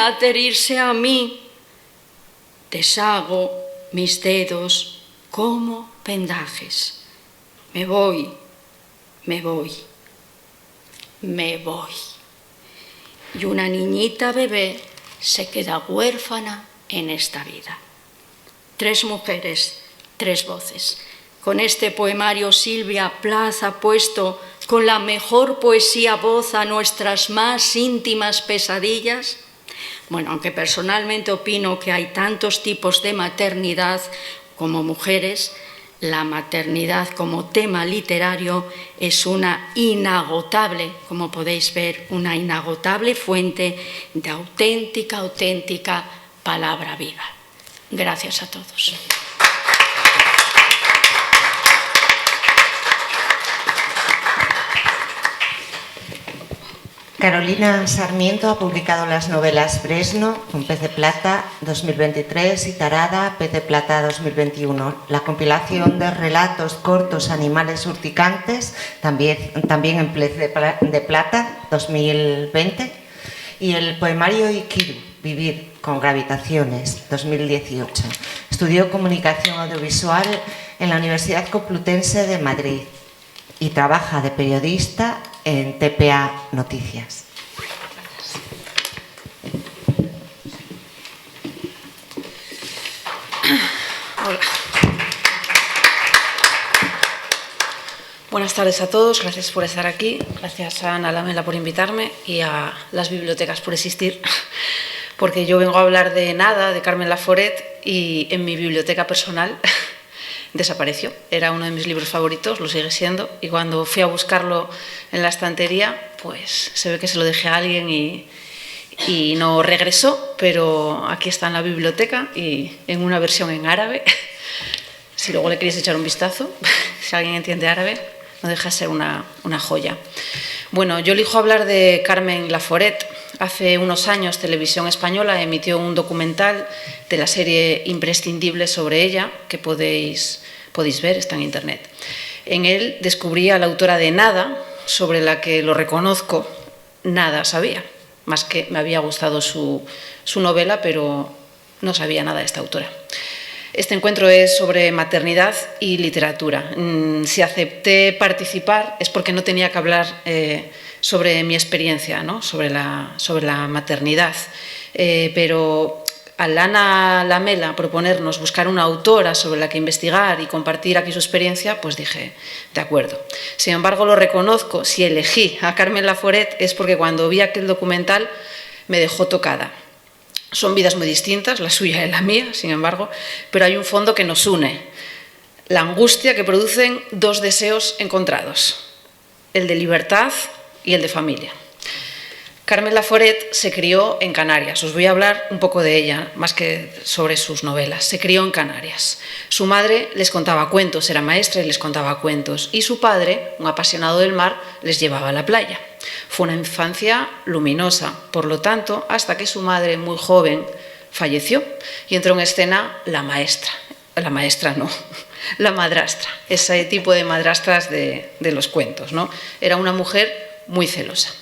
adherirse a mí. Deshago mis dedos como vendajes. Me voy. Y una niñita bebé se queda huérfana en esta vida. 3 mujeres, 3 voces. Con este poemario Silvia Plath ha puesto con la mejor poesía voz a nuestras más íntimas pesadillas. Bueno, aunque personalmente opino que hay tantos tipos de maternidad como mujeres, la maternidad como tema literario es una inagotable, como podéis ver, una inagotable fuente de auténtica palabra viva. Gracias a todos. Carolina Sarmiento ha publicado las novelas Fresno, con Pez de Plata 2023, y Tarada, Pez de Plata 2021. La compilación de relatos cortos Animales urticantes, también en Pez de Plata 2020. Y el poemario Ikiru, Vivir con gravitaciones, 2018. Estudió comunicación audiovisual en la Universidad Complutense de Madrid y trabaja de periodista en TPA Noticias. Hola. Buenas tardes a todos, gracias por estar aquí, gracias a Ana Lamela por invitarme y a las bibliotecas por existir, porque yo vengo a hablar de Nada, de Carmen Laforet, y en mi biblioteca personal desapareció. Era uno de mis libros favoritos, lo sigue siendo, y cuando fui a buscarlo en la estantería, pues se ve que se lo dejé a alguien y y no regresó, pero aquí está en la biblioteca y en una versión en árabe. Si luego le queréis echar un vistazo, si alguien entiende árabe, no deja de ser una joya. Bueno, yo elijo hablar de Carmen Laforet. Hace unos años Televisión Española emitió un documental de la serie Imprescindible sobre ella, que podéis ver, está en internet. En él descubrí a la autora de Nada, sobre la que, lo reconozco, nada sabía, más que me había gustado su novela, pero no sabía nada de esta autora. Este encuentro es sobre maternidad y literatura. Si acepté participar es porque no tenía que hablar sobre mi experiencia, ¿no? sobre la maternidad, pero al Ana Lamela proponernos buscar una autora sobre la que investigar y compartir aquí su experiencia, pues dije, de acuerdo. Sin embargo, lo reconozco, si elegí a Carmen Laforet es porque cuando vi aquel documental me dejó tocada. Son vidas muy distintas, la suya y la mía, sin embargo, pero hay un fondo que nos une, la angustia que producen dos deseos encontrados, el de libertad y el de familia. Carmen Laforet se crió en Canarias. Os voy a hablar un poco de ella, más que sobre sus novelas. Se crió en Canarias. Su madre les contaba cuentos, era maestra y les contaba cuentos. Y su padre, un apasionado del mar, les llevaba a la playa. Fue una infancia luminosa, por lo tanto, hasta que su madre, muy joven, falleció y entró en escena la maestra. La maestra no, la madrastra. Ese tipo de madrastras de los cuentos, ¿no? Era una mujer muy celosa.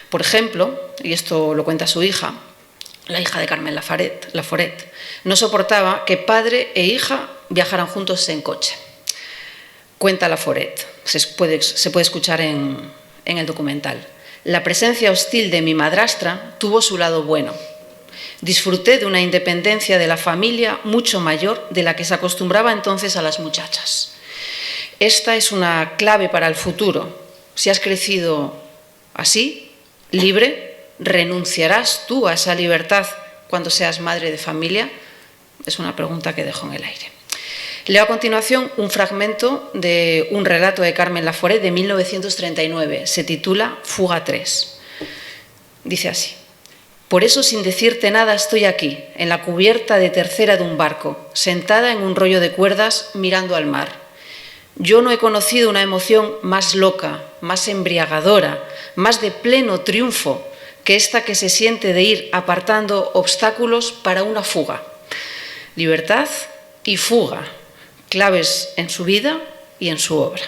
Por ejemplo, y esto lo cuenta su hija, la hija de Carmen Laforet, no soportaba que padre e hija viajaran juntos en coche. Cuenta Laforet, se puede escuchar en el documental. La presencia hostil de mi madrastra tuvo su lado bueno. Disfruté de una independencia de la familia mucho mayor de la que se acostumbraba entonces a las muchachas. Esta es una clave para el futuro. Si has crecido así, libre, ¿renunciarás tú a esa libertad cuando seas madre de familia? Es una pregunta que dejo en el aire. Leo a continuación un fragmento de un relato de Carmen Laforet de 1939. Se titula Fuga 3. Dice así: por eso, sin decirte nada, estoy aquí, en la cubierta de tercera de un barco, sentada en un rollo de cuerdas mirando al mar. Yo no he conocido una emoción más loca, más embriagadora, más de pleno triunfo que esta que se siente de ir apartando obstáculos para una fuga. Libertad y fuga, claves en su vida y en su obra.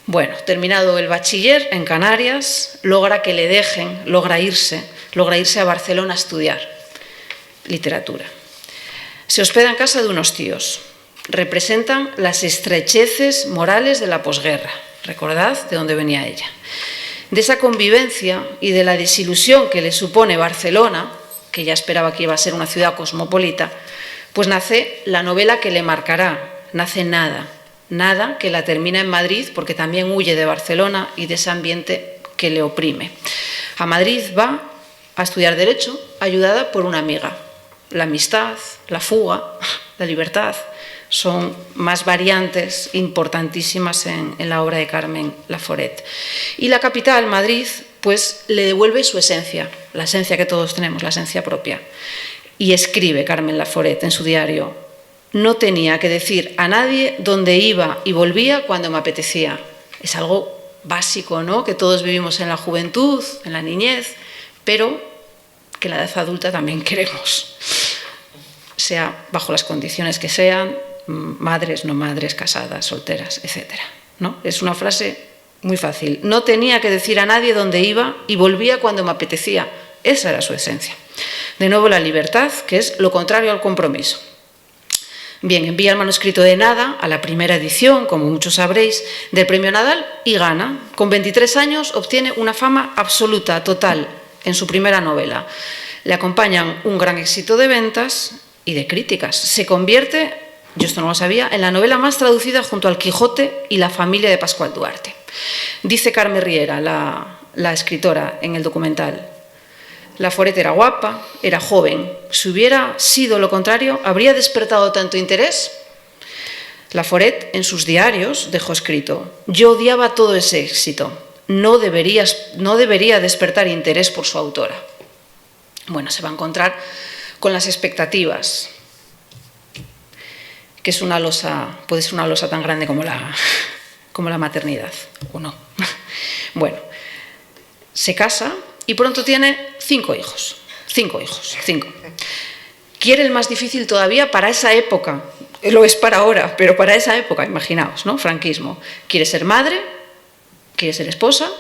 Bueno, terminado el bachiller en Canarias, logra que le dejen, logra irse a Barcelona a estudiar literatura. Se hospeda en casa de unos tíos. Representan las estrecheces morales de la posguerra. Recordad de dónde venía ella. De esa convivencia y de la desilusión que le supone Barcelona, que ya esperaba que iba a ser una ciudad cosmopolita, pues nace la novela que le marcará. Nace Nada, que la termina en Madrid porque también huye de Barcelona y de ese ambiente que le oprime. A Madrid va a estudiar Derecho, ayudada por una amiga. La amistad, la fuga, la libertad son más variantes importantísimas en la obra de Carmen Laforet. Y la capital, Madrid, pues le devuelve su esencia, la esencia que todos tenemos, la esencia propia. Y escribe Carmen Laforet en su diario: no tenía que decir a nadie dónde iba y volvía cuando me apetecía. Es algo básico, ¿no?, que todos vivimos en la juventud, en la niñez, pero que en la edad adulta también queremos, sea bajo las condiciones que sean, madres, no madres, casadas, solteras, etc., ¿no? Es una frase muy fácil. No tenía que decir a nadie dónde iba y volvía cuando me apetecía. Esa era su esencia. De nuevo, la libertad, que es lo contrario al compromiso. Bien, envía el manuscrito de Nada a la primera edición, como muchos sabréis, del Premio Nadal y gana. Con 23 años obtiene una fama absoluta, total, en su primera novela. Le acompañan un gran éxito de ventas y de críticas. Se convierte, yo esto no lo sabía, en la novela más traducida junto al Quijote y La familia de Pascual Duarte. Dice Carme Riera, la escritora, en el documental: Laforet era guapa, era joven. Si hubiera sido lo contrario, ¿habría despertado tanto interés? Laforet, en sus diarios, dejó escrito: yo odiaba todo ese éxito. No debería despertar interés por su autora. Bueno, se va a encontrar con las expectativas, que es una losa, puede ser una losa tan grande como la maternidad, o no. Bueno, se casa y pronto tiene 5 hijos. 5 hijos. Quiere el más difícil todavía para esa época. Lo es para ahora, pero para esa época, imaginaos, ¿no? Franquismo. Quiere ser madre, quiere ser esposa,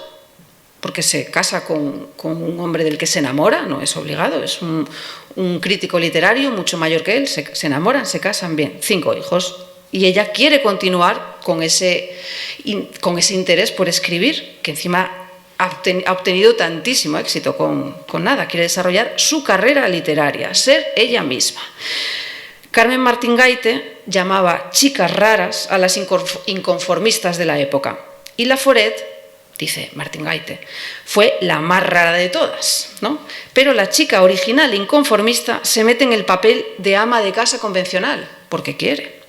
porque se casa con un hombre del que se enamora, no es obligado, es un crítico literario mucho mayor que él, se enamoran, se casan, bien, 5 hijos. Y ella quiere continuar con ese interés por escribir, que encima ha obtenido tantísimo éxito con nada. Quiere desarrollar su carrera literaria, ser ella misma. Carmen Martín Gaite llamaba chicas raras a las inconformistas de la época. Y Laforet, dice Martín Gaite, fue la más rara de todas, ¿no? Pero la chica original inconformista se mete en el papel de ama de casa convencional, porque quiere.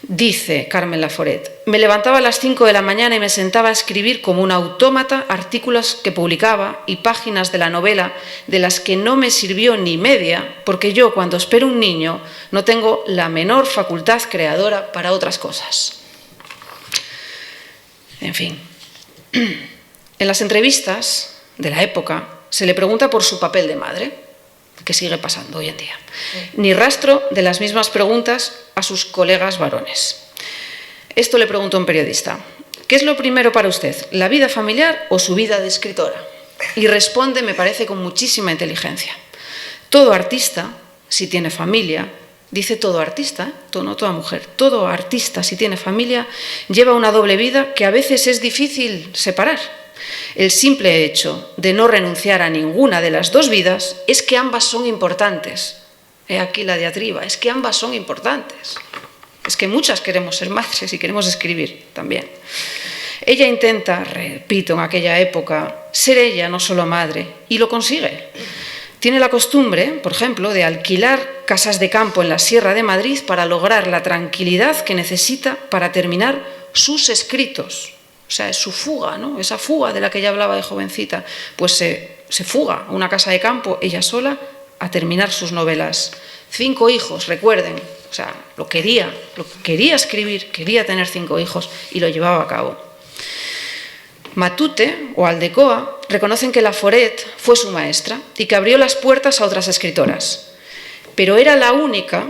Dice Carmen Laforet, me levantaba a las 5 de la mañana y me sentaba a escribir como un autómata artículos que publicaba y páginas de la novela de las que no me sirvió ni media, porque yo cuando espero un niño no tengo la menor facultad creadora para otras cosas. En fin, en las entrevistas de la época se le pregunta por su papel de madre, que sigue pasando hoy en día. Ni rastro de las mismas preguntas a sus colegas varones. Esto le preguntó un periodista. ¿Qué es lo primero para usted, la vida familiar o su vida de escritora? Y responde, me parece, con muchísima inteligencia. Todo artista, si tiene familia, dice todo artista, no toda mujer, todo artista, si tiene familia, lleva una doble vida que a veces es difícil separar. El simple hecho de no renunciar a ninguna de las dos vidas es que ambas son importantes. He aquí la diatriba, es que ambas son importantes. Es que muchas queremos ser madres y queremos escribir también. Ella intenta, repito, en aquella época, ser ella, no solo madre, y lo consigue. Tiene la costumbre, por ejemplo, de alquilar casas de campo en la Sierra de Madrid para lograr la tranquilidad que necesita para terminar sus escritos. O sea, es su fuga, ¿no? Esa fuga de la que ella hablaba de jovencita. Pues se fuga a una casa de campo, ella sola, a terminar sus novelas. 5 hijos, recuerden. O sea, lo quería escribir, quería tener 5 hijos y lo llevaba a cabo. Matute o Aldecoa reconocen que Laforet fue su maestra y que abrió las puertas a otras escritoras. Pero era la única,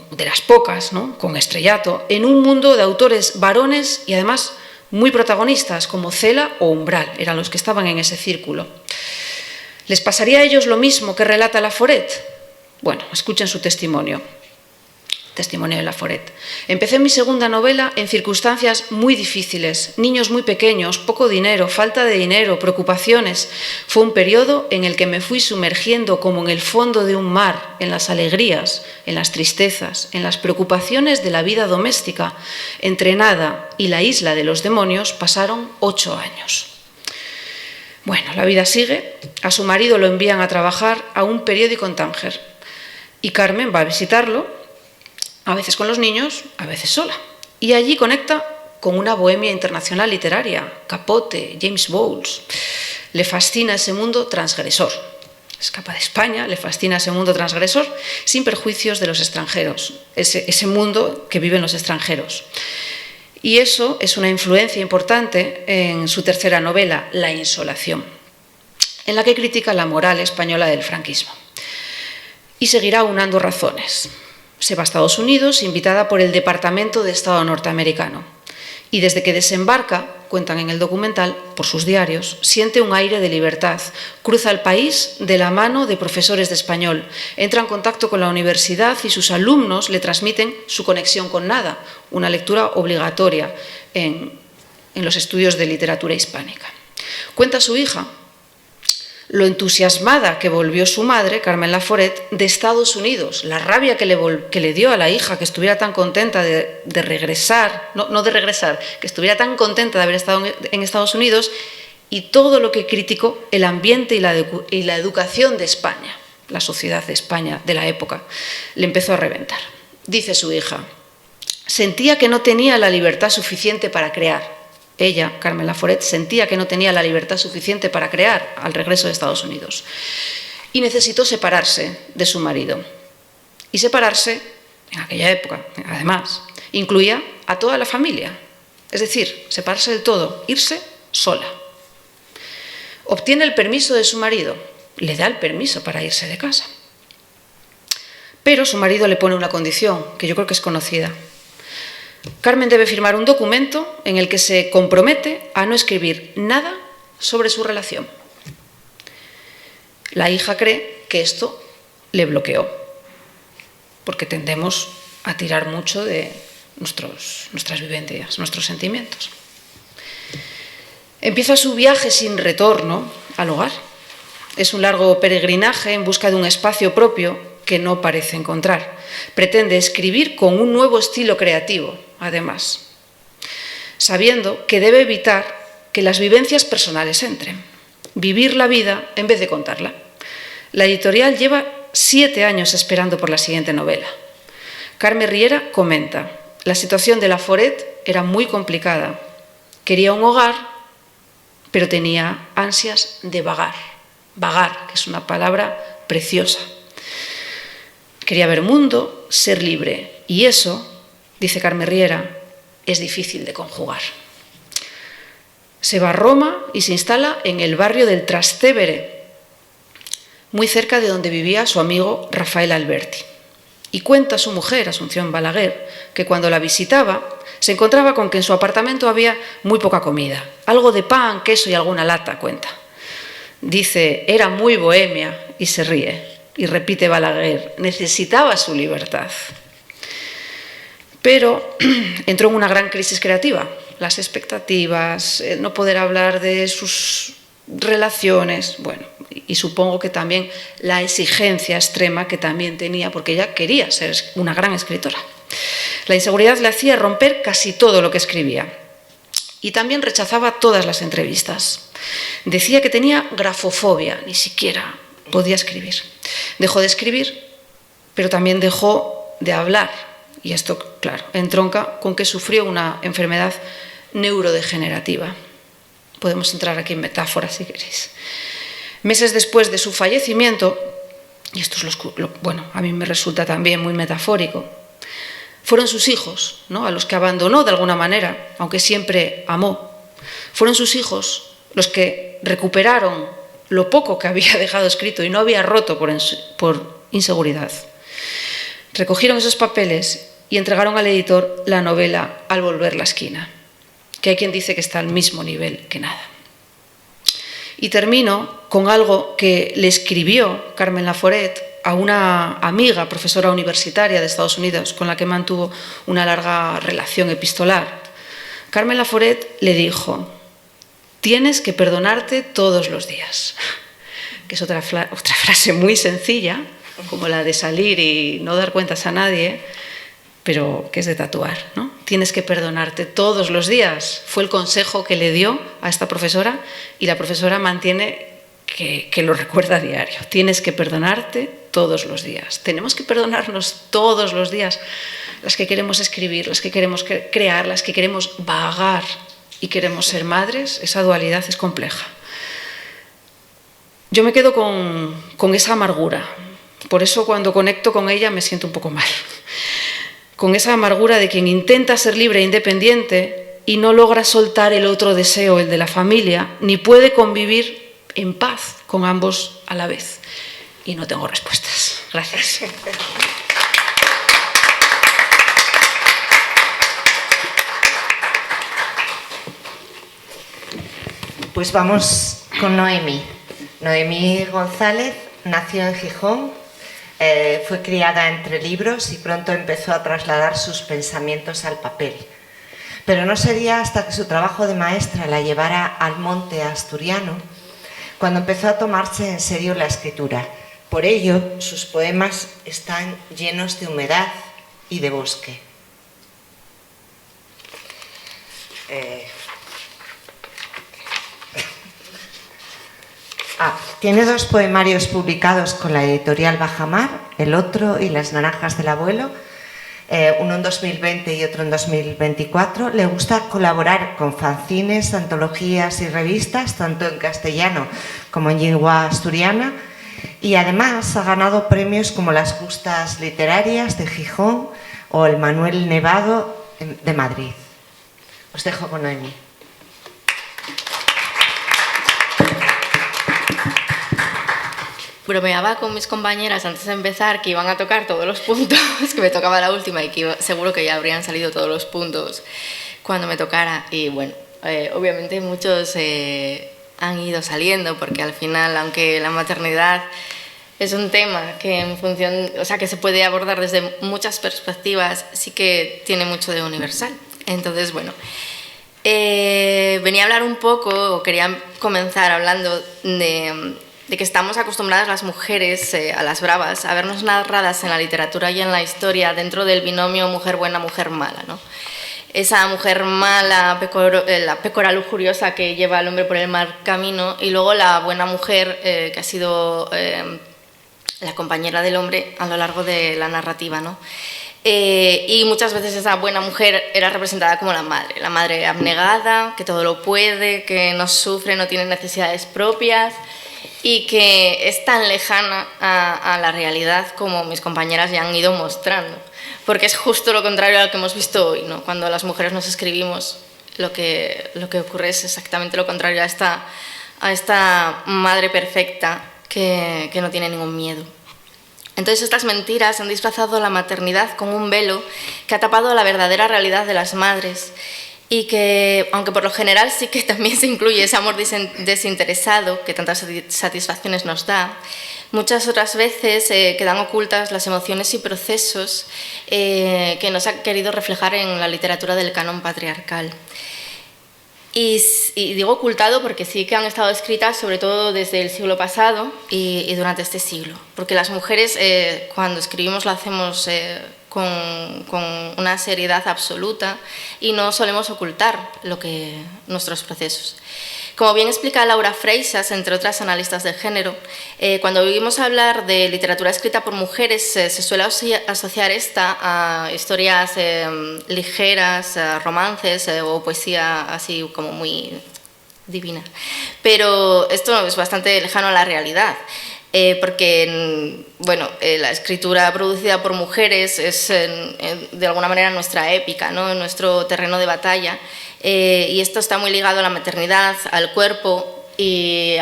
de las pocas, ¿no?, con estrellato, en un mundo de autores varones y además muy protagonistas, como Cela o Umbral, eran los que estaban en ese círculo. ¿Les pasaría a ellos lo mismo que relata Laforet? Bueno, escuchen su testimonio. Testimonio de Laforet. Empecé mi segunda novela en circunstancias muy difíciles, niños muy pequeños, poco dinero, falta de dinero, preocupaciones. Fue un periodo en el que me fui sumergiendo como en el fondo de un mar, en las alegrías, en las tristezas, en las preocupaciones de la vida doméstica. Entre nada y la isla de los demonios pasaron 8 años. Bueno, la vida sigue. A su marido lo envían a trabajar a un periódico en Tánger y Carmen va a visitarlo, a veces con los niños, a veces sola. Y allí conecta con una bohemia internacional literaria, Capote, James Bowles. Le fascina ese mundo transgresor. Escapa de España, le fascina ese mundo transgresor, sin perjuicios de los extranjeros, ese mundo que viven los extranjeros. Y eso es una influencia importante en su tercera novela, La insolación, en la que critica la moral española del franquismo. Y seguirá unando razones. Se va a Estados Unidos, invitada por el Departamento de Estado norteamericano. Y desde que desembarca, cuentan en el documental, por sus diarios, siente un aire de libertad. Cruza el país de la mano de profesores de español. Entra en contacto con la universidad y sus alumnos le transmiten su conexión con nada, una lectura obligatoria en los estudios de literatura hispánica. Cuenta su hija lo entusiasmada que volvió su madre, Carmen Laforet, de Estados Unidos, la rabia que le dio a la hija que estuviera tan contenta de regresar, no de regresar, que estuviera tan contenta de haber estado en Estados Unidos, y todo lo que criticó el ambiente y la educación de España, la sociedad de España de la época, le empezó a reventar. Dice su hija, sentía que no tenía la libertad suficiente para crear. Ella, Carmen Laforet, sentía que no tenía la libertad suficiente para crear al regreso de Estados Unidos. y necesitó separarse de su marido. Y separarse, en aquella época, además, incluía a toda la familia. Es decir, separarse del todo, irse sola. Obtiene el permiso de su marido, le da el permiso para irse de casa. Pero su marido le pone una condición, que yo creo que es conocida. Carmen debe firmar un documento en el que se compromete a no escribir nada sobre su relación. La hija cree que esto le bloqueó, porque tendemos a tirar mucho de nuestras vivencias, nuestros sentimientos. Empieza su viaje sin retorno al hogar. Es un largo peregrinaje en busca de un espacio propio que no parece encontrar. Pretende escribir con un nuevo estilo creativo, además, sabiendo que debe evitar que las vivencias personales entren. Vivir la vida en vez de contarla. La editorial lleva 7 años esperando por la siguiente novela. Carmen Riera comenta: la situación de Laforet era muy complicada. Quería un hogar, pero tenía ansias de vagar. Vagar, que es una palabra preciosa. Quería ver mundo, ser libre. Y eso, dice Carmen Riera, es difícil de conjugar. Se va a Roma y se instala en el barrio del Trastevere, muy cerca de donde vivía su amigo Rafael Alberti. Y cuenta su mujer, Asunción Balaguer, que cuando la visitaba se encontraba con que en su apartamento había muy poca comida. Algo de pan, queso y alguna lata, cuenta. Dice, era muy bohemia, y se ríe. Y repite Balaguer, necesitaba su libertad. Pero entró en una gran crisis creativa. Las expectativas, el no poder hablar de sus relaciones, bueno, y supongo que también la exigencia extrema que también tenía, porque ella quería ser una gran escritora. La inseguridad le hacía romper casi todo lo que escribía. Y también rechazaba todas las entrevistas. Decía que tenía grafofobia, ni siquiera podía escribir. Dejó de escribir, pero también dejó de hablar. Y esto, claro, entronca con que sufrió una enfermedad neurodegenerativa. Podemos entrar aquí en metáforas si queréis. Meses después de su fallecimiento, y esto es bueno, a mí me resulta también muy metafórico, fueron sus hijos, ¿no?, a los que abandonó de alguna manera, aunque siempre amó. Fueron sus hijos los que recuperaron lo poco que había dejado escrito y no había roto por inseguridad. Recogieron esos papeles y entregaron al editor la novela Al volver la esquina, que hay quien dice que está al mismo nivel que nada. Y termino con algo que le escribió Carmen Laforet a una amiga, profesora universitaria de Estados Unidos, con la que mantuvo una larga relación epistolar. Carmen Laforet le dijo: tienes que perdonarte todos los días, que es otra frase muy sencilla, como la de salir y no dar cuentas a nadie, pero que es de tatuar, ¿no? Tienes que perdonarte todos los días. Fue el consejo que le dio a esta profesora y la profesora mantiene que lo recuerda a diario. Tienes que perdonarte todos los días. Tenemos que perdonarnos todos los días, las que queremos escribir, las que queremos crear, las que queremos vagar y queremos ser madres. Esa dualidad es compleja. Yo me quedo con esa amargura. Por eso cuando conecto con ella me siento un poco mal. Con esa amargura de quien intenta ser libre e independiente y no logra soltar el otro deseo, el de la familia, ni puede convivir en paz con ambos a la vez. Y no tengo respuestas. Gracias. Pues vamos con Noemí. Noemí González nació en Gijón, fue criada entre libros y pronto empezó a trasladar sus pensamientos al papel. Pero no sería hasta que su trabajo de maestra la llevara al monte asturiano cuando empezó a tomarse en serio la escritura. Por ello, sus poemas están llenos de humedad y de bosque. Tiene 2 poemarios publicados con la editorial Bajamar, El otro y Las naranjas del abuelo, uno en 2020 y otro en 2024. Le gusta colaborar con fanzines, antologías y revistas, tanto en castellano como en lengua asturiana, y además ha ganado premios como las Justas Literarias de Gijón o el Manuel Nevado de Madrid. Os dejo con Noemí. Bromeaba con mis compañeras antes de empezar que iban a tocar todos los puntos, que me tocaba la última y que seguro que ya habrían salido todos los puntos cuando me tocara. Y bueno, obviamente muchos han ido saliendo porque al final, aunque la maternidad es un tema que en función, o sea, que se puede abordar desde muchas perspectivas, sí que tiene mucho de universal. Entonces, bueno, venía a hablar un poco, o quería comenzar hablando de que estamos acostumbradas las mujeres, a las bravas, a vernos narradas en la literatura y en la historia dentro del binomio mujer buena, mujer mala, ¿no? Esa mujer mala, la pécora lujuriosa que lleva al hombre por el mal camino, y luego la buena mujer que ha sido la compañera del hombre a lo largo de la narrativa, ¿no? Y muchas veces esa buena mujer era representada como la madre abnegada, que todo lo puede, que no sufre, no tiene necesidades propias, y que es tan lejana a la realidad como mis compañeras ya han ido mostrando, porque es justo lo contrario a lo que hemos visto hoy, ¿no? Cuando las mujeres nos escribimos, lo que ocurre es exactamente lo contrario a esta madre perfecta que no tiene ningún miedo. Entonces estas mentiras han disfrazado la maternidad con un velo que ha tapado la verdadera realidad de las madres, y que, aunque por lo general sí que también se incluye ese amor desinteresado que tantas satisfacciones nos da, muchas otras veces quedan ocultas las emociones y procesos que nos ha querido reflejar en la literatura del canon patriarcal. Y digo ocultado porque sí que han estado escritas sobre todo desde el siglo pasado y durante este siglo, porque las mujeres cuando escribimos lo hacemos con una seriedad absoluta y no solemos ocultar nuestros procesos. Como bien explica Laura Freixas, entre otras analistas del género, cuando oímos hablar de literatura escrita por mujeres se suele asociar esta a historias ligeras, a romances o poesía así como muy divina. Pero esto es bastante lejano a la realidad. Porque bueno, la escritura producida por mujeres es de alguna manera nuestra épica, ¿no? Nuestro terreno de batalla, y esto está muy ligado a la maternidad, al cuerpo, y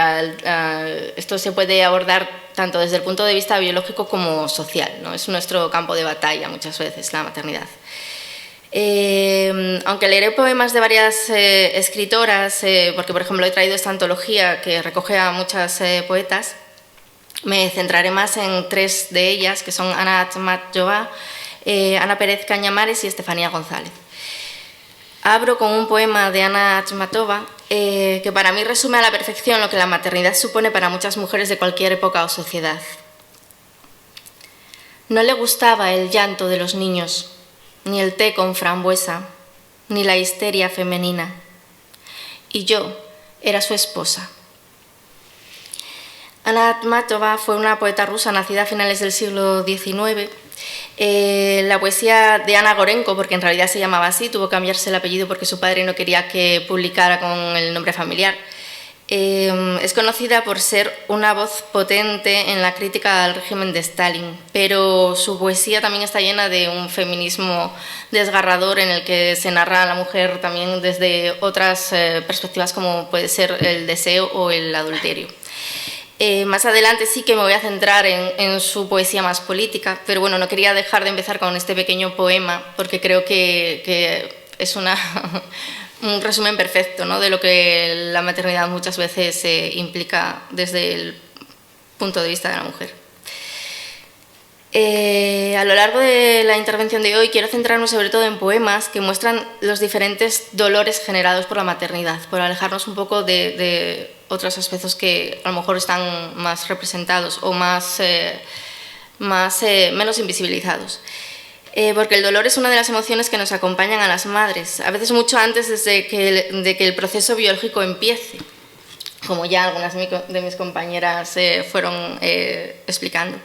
esto se puede abordar tanto desde el punto de vista biológico como social, ¿no? Es nuestro campo de batalla muchas veces, la maternidad. Aunque leeré poemas de varias escritoras, porque por ejemplo he traído esta antología que recoge a muchas poetas, me centraré más en tres de ellas, que son Ana Akhmatova, Ana Pérez Cañamares y Estefanía González. Abro con un poema de Ana Akhmatova que para mí resume a la perfección lo que la maternidad supone para muchas mujeres de cualquier época o sociedad. No le gustaba el llanto de los niños, ni el té con frambuesa, ni la histeria femenina. Y yo era su esposa. Ana Akhmatova fue una poeta rusa nacida a finales del siglo XIX. La poesía de Ana Gorenko, porque en realidad se llamaba así, tuvo que cambiarse el apellido porque su padre no quería que publicara con el nombre familiar. Es conocida por ser una voz potente en la crítica al régimen de Stalin, pero su poesía también está llena de un feminismo desgarrador en el que se narra a la mujer también desde otras perspectivas como puede ser el deseo o el adulterio. Más adelante sí que me voy a centrar en su poesía más política, pero bueno, no quería dejar de empezar con este pequeño poema porque creo que es un resumen perfecto, ¿no?, de lo que la maternidad muchas veces implica desde el punto de vista de la mujer. A lo largo de la intervención de hoy quiero centrarme sobre todo en poemas que muestran los diferentes dolores generados por la maternidad, por alejarnos un poco de otros aspectos que a lo mejor están más representados o menos invisibilizados. Porque el dolor es una de las emociones que nos acompañan a las madres, a veces mucho antes de que el proceso biológico empiece, como ya algunas de mis compañeras fueron explicando.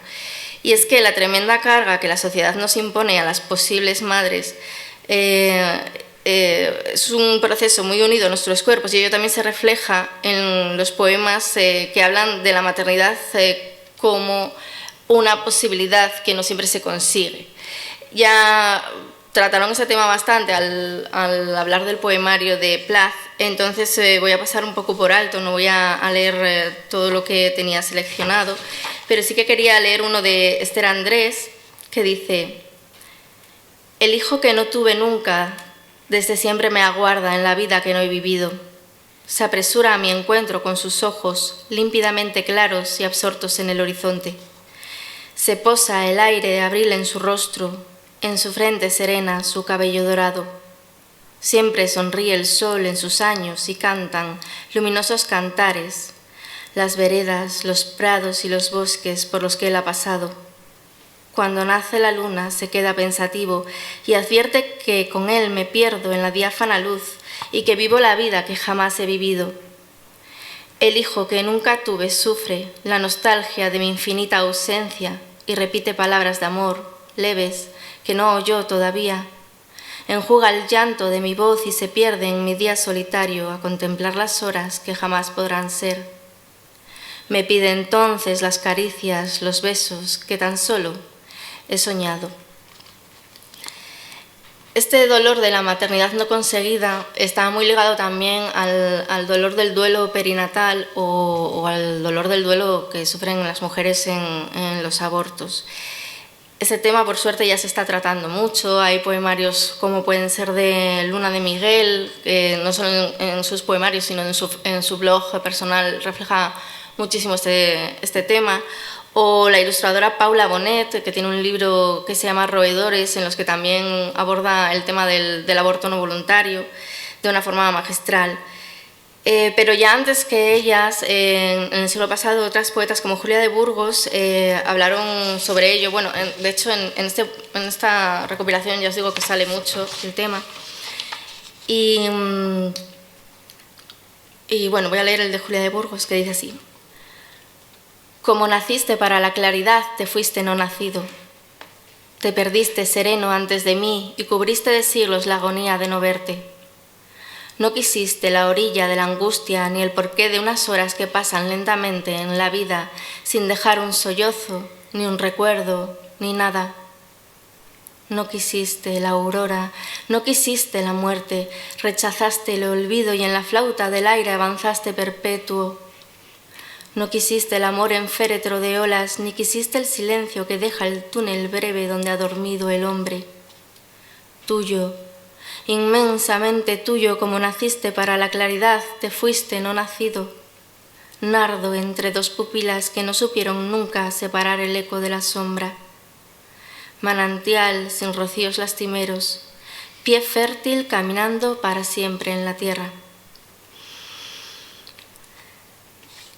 Y es que la tremenda carga que la sociedad nos impone a las posibles madres es un proceso muy unido a nuestros cuerpos, y ello también se refleja en los poemas que hablan de la maternidad como una posibilidad que no siempre se consigue. Ya trataron ese tema bastante al hablar del poemario de Plath, entonces voy a pasar un poco por alto, no voy a leer todo lo que tenía seleccionado, pero sí que quería leer uno de Esther Andrés, que dice: el hijo que no tuve nunca, desde siempre me aguarda en la vida que no he vivido. Se apresura a mi encuentro con sus ojos, límpidamente claros y absortos en el horizonte. Se posa el aire de abril en su rostro, en su frente serena su cabello dorado. Siempre sonríe el sol en sus años y cantan luminosos cantares las veredas, los prados y los bosques por los que él ha pasado. Cuando nace la luna se queda pensativo y advierte que con él me pierdo en la diáfana luz y que vivo la vida que jamás he vivido. El hijo que nunca tuve sufre la nostalgia de mi infinita ausencia y repite palabras de amor, leves, que no oyó todavía. Enjuga el llanto de mi voz y se pierde en mi día solitario a contemplar las horas que jamás podrán ser. Me pide entonces las caricias, los besos que tan solo he soñado. Este dolor de la maternidad no conseguida está muy ligado también al dolor del duelo perinatal o al dolor del duelo que sufren las mujeres en los abortos. Ese tema, por suerte, ya se está tratando mucho. Hay poemarios como pueden ser de Luna de Miguel, que no solo en sus poemarios, sino en su blog personal refleja muchísimo este tema. O la ilustradora Paula Bonet, que tiene un libro que se llama Roedores, en los que también aborda el tema del aborto no voluntario de una forma magistral. Pero ya antes que ellas, en el siglo pasado, otras poetas como Julia de Burgos hablaron sobre ello. Bueno, de hecho, en esta recopilación ya os digo que sale mucho el tema. Y bueno, voy a leer el de Julia de Burgos, que dice así: como naciste para la claridad, te fuiste no nacido. Te perdiste sereno antes de mí y cubriste de siglos la agonía de no verte. No quisiste la orilla de la angustia ni el porqué de unas horas que pasan lentamente en la vida sin dejar un sollozo, ni un recuerdo, ni nada. No quisiste la aurora, no quisiste la muerte, rechazaste el olvido y en la flauta del aire avanzaste perpetuo. No quisiste el amor en féretro de olas, ni quisiste el silencio que deja el túnel breve donde ha dormido el hombre. Tuyo, inmensamente tuyo, como naciste para la claridad, te fuiste no nacido. Nardo entre dos pupilas que no supieron nunca separar el eco de la sombra. Manantial sin rocíos lastimeros, pie fértil caminando para siempre en la tierra.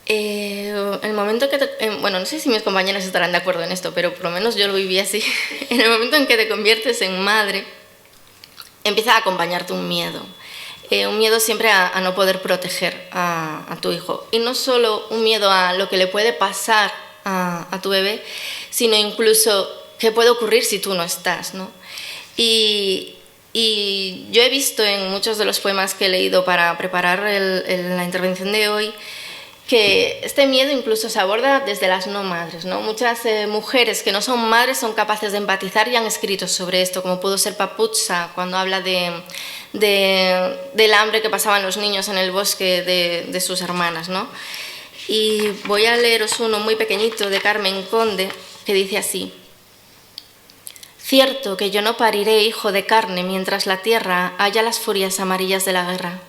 El momento que bueno, no sé si mis compañeras estarán de acuerdo en esto, pero por lo menos yo lo viví así. En el momento en que te conviertes en madre, empieza a acompañarte un miedo siempre a no poder proteger a tu hijo. Y no solo un miedo a lo que le puede pasar a tu bebé, sino incluso qué puede ocurrir si tú no estás, ¿no? Y yo he visto en muchos de los poemas que he leído para preparar la intervención de hoy que este miedo incluso se aborda desde las no madres, ¿no? Muchas mujeres que no son madres son capaces de empatizar y han escrito sobre esto, como pudo ser Papuzza cuando habla del hambre que pasaban los niños en el bosque de sus hermanas, ¿no? Y voy a leeros uno muy pequeñito de Carmen Conde que dice así: cierto que yo no pariré hijo de carne mientras la tierra haya las furias amarillas de la guerra.